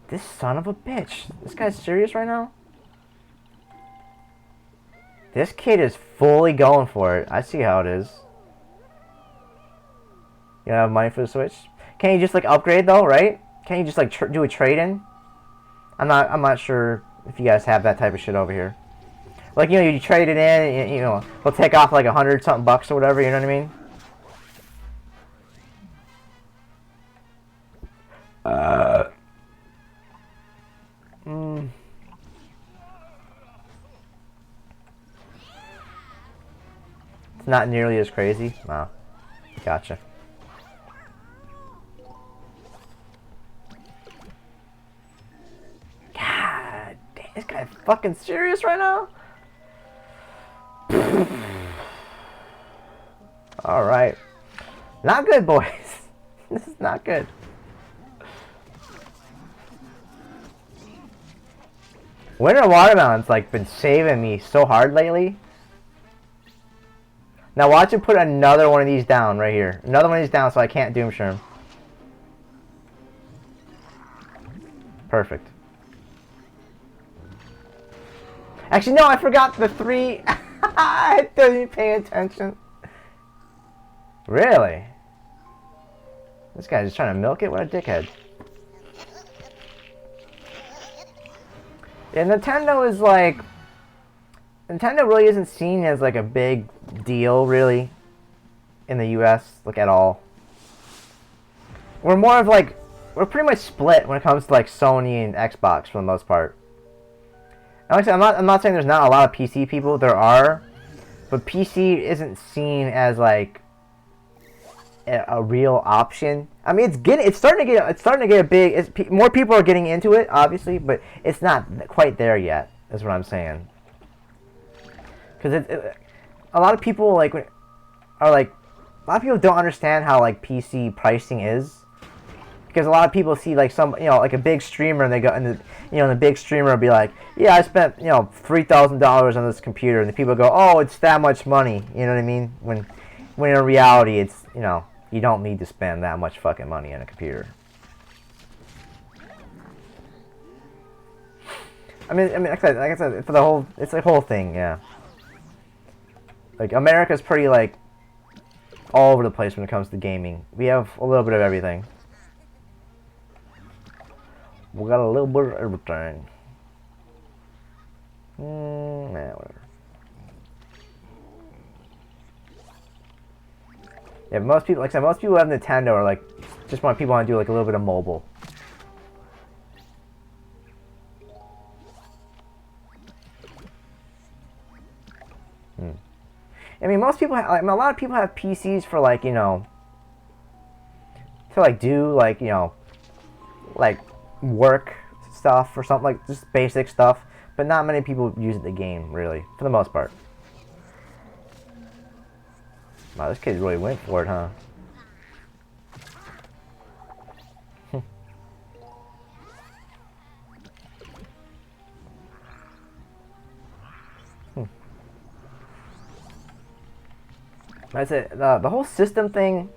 This son of a bitch. This guy's serious right now? This kid is fully going for it. I see how it is. You don't have money for the Switch? Can't you just, like, upgrade, though, right? Can't you just, like, do a trade-in? I'm not sure if you guys have that type of shit over here. Like, you know, you trade it in, and, you know, they'll take off, like, 100-something bucks or whatever, you know what I mean? It's not nearly as crazy? Wow. Gotcha. God damn, this guy's fucking serious right now? Alright. Not good, boys. This is not good. Winter Watermelon's like been saving me so hard lately. Now watch him put another one of these down right here. Another one of these down so I can't Doom Shroom. Perfect. Actually, no, I forgot the 3. I didn't pay attention. Really? This guy's just trying to milk it? What a dickhead. Yeah, Nintendo is like... Nintendo really isn't seen as like a big deal, really, in the US, like, at all. We're more of like... We're pretty much split when it comes to like Sony and Xbox for the most part. And like I said, I'm not saying there's not a lot of PC people. There are. But PC isn't seen as like a real option. I mean, it's starting to get a big. More people are getting into it, obviously, but it's not quite there yet. Is what I'm saying. Because a lot of people are like, a lot of people don't understand how like PC pricing is. Because a lot of people see like some, like a big streamer, and they go, and the big streamer will be like, yeah, I spent, $3,000 on this computer, and the people go, oh, it's that much money. You know what I mean? When in reality, it's, you don't need to spend that much fucking money on a computer. I mean, like I said, for the whole, it's the whole thing, yeah. Like America's pretty like all over the place when it comes to gaming. We have a little bit of everything. We got a little bit of everything. Nah, whatever. Yeah, most people, like I said, most people who have Nintendo are like, just want people want to do like a little bit of mobile. I mean, most people, a lot of people have PCs for like, to like do like, like work stuff or something, like just basic stuff, but not many people use it to game, really, for the most part. Wow, this kid really went for it, huh? That's it. The whole system thing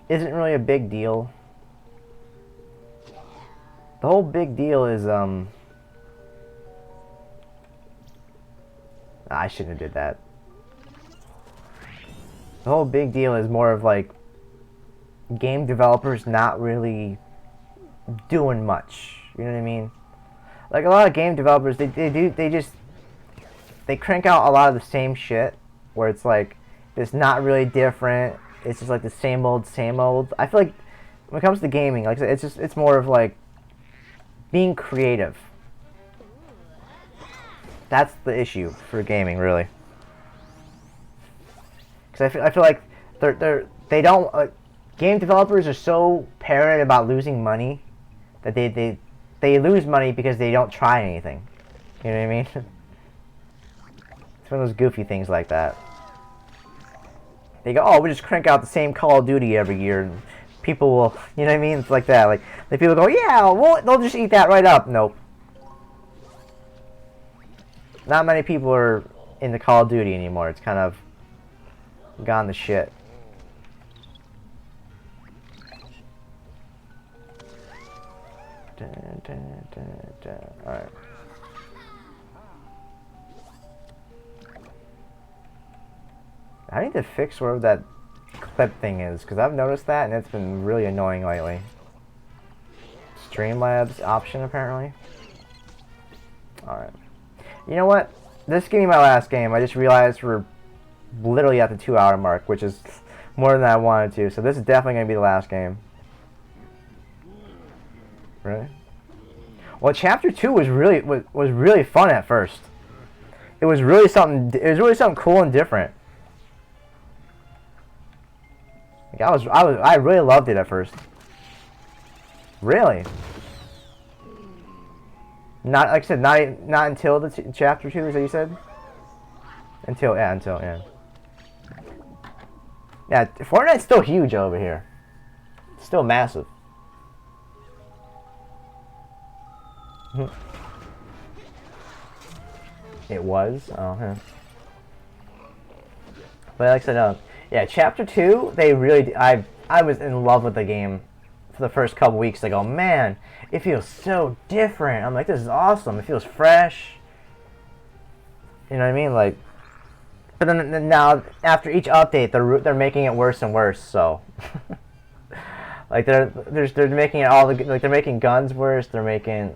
isn't really a big deal. The whole big deal is, I shouldn't have did that. The whole big deal is more of like game developers not really doing much. You know what I mean? Like a lot of game developers, they crank out a lot of the same shit, where it's like, it's not really different. It's just like the same old, same old. I feel like when it comes to gaming, like it's more of like being creative. That's the issue for gaming, really. Because I feel like they don't game developers are so paranoid about losing money that they lose money because they don't try anything. You know what I mean? It's one of those goofy things like that. They go, oh, we just crank out the same Call of Duty every year, and people will, you know what I mean? It's like that. Like, the people go, yeah, well, they'll just eat that right up. Nope. Not many people are into Call of Duty anymore. It's kind of gone to shit. Alright. I need to fix wherever that clip thing is, because I've noticed that and it's been really annoying lately. Streamlabs option, apparently. Alright. You know what? This is gonna be my last game. I just realized we're literally at the 2-hour mark, which is more than I wanted to, so this is definitely gonna be the last game. Really? Well, Chapter 2 was really fun at first. It was really something cool and different. Like I really loved it at first. Really? Not, like I said, not until the Chapter 2, is that you said? Until yeah. Yeah, Fortnite's still huge over here. It's still massive. It was? Oh, yeah. But like I said, yeah, Chapter 2, they really... I was in love with the game for the first couple weeks. Like, oh man, it feels so different. I'm like, this is awesome. It feels fresh. You know what I mean? Like, but then now, after each update, they're making it worse and worse, so... like, they're making it all... Like, they're making guns worse, they're making...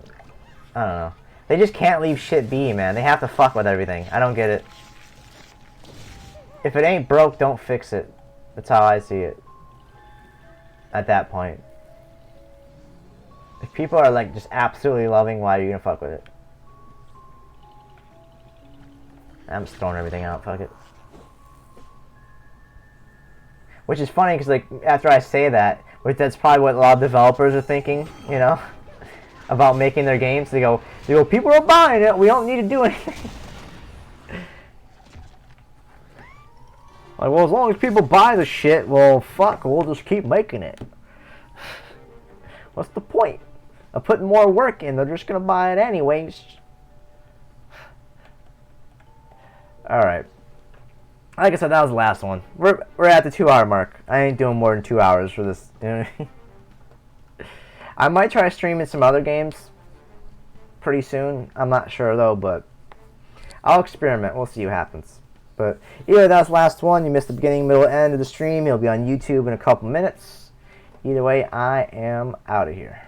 I don't know. They just can't leave shit be, man. They have to fuck with everything. I don't get it. If it ain't broke, don't fix it. That's how I see it. At that point. If people are like just absolutely loving, why are you gonna fuck with it? I'm just throwing everything out, fuck it. Which is funny because, like, after I say that, which that's probably what a lot of developers are thinking, you know, about making their games. They go, people are buying it. We don't need to do anything. Like, well, as long as people buy the shit, well, fuck, we'll just keep making it. What's the point of putting more work in? They're just gonna buy it anyways. All right. Like I said, that was the last one. We're at the 2 hour mark. I ain't doing more than 2 hours for this. You know what I mean? I might try streaming some other games pretty soon. I'm not sure though, but I'll experiment. We'll see what happens. But either that was the last one. You missed the beginning, middle, end of the stream. It'll be on YouTube in a couple minutes. Either way, I am out of here.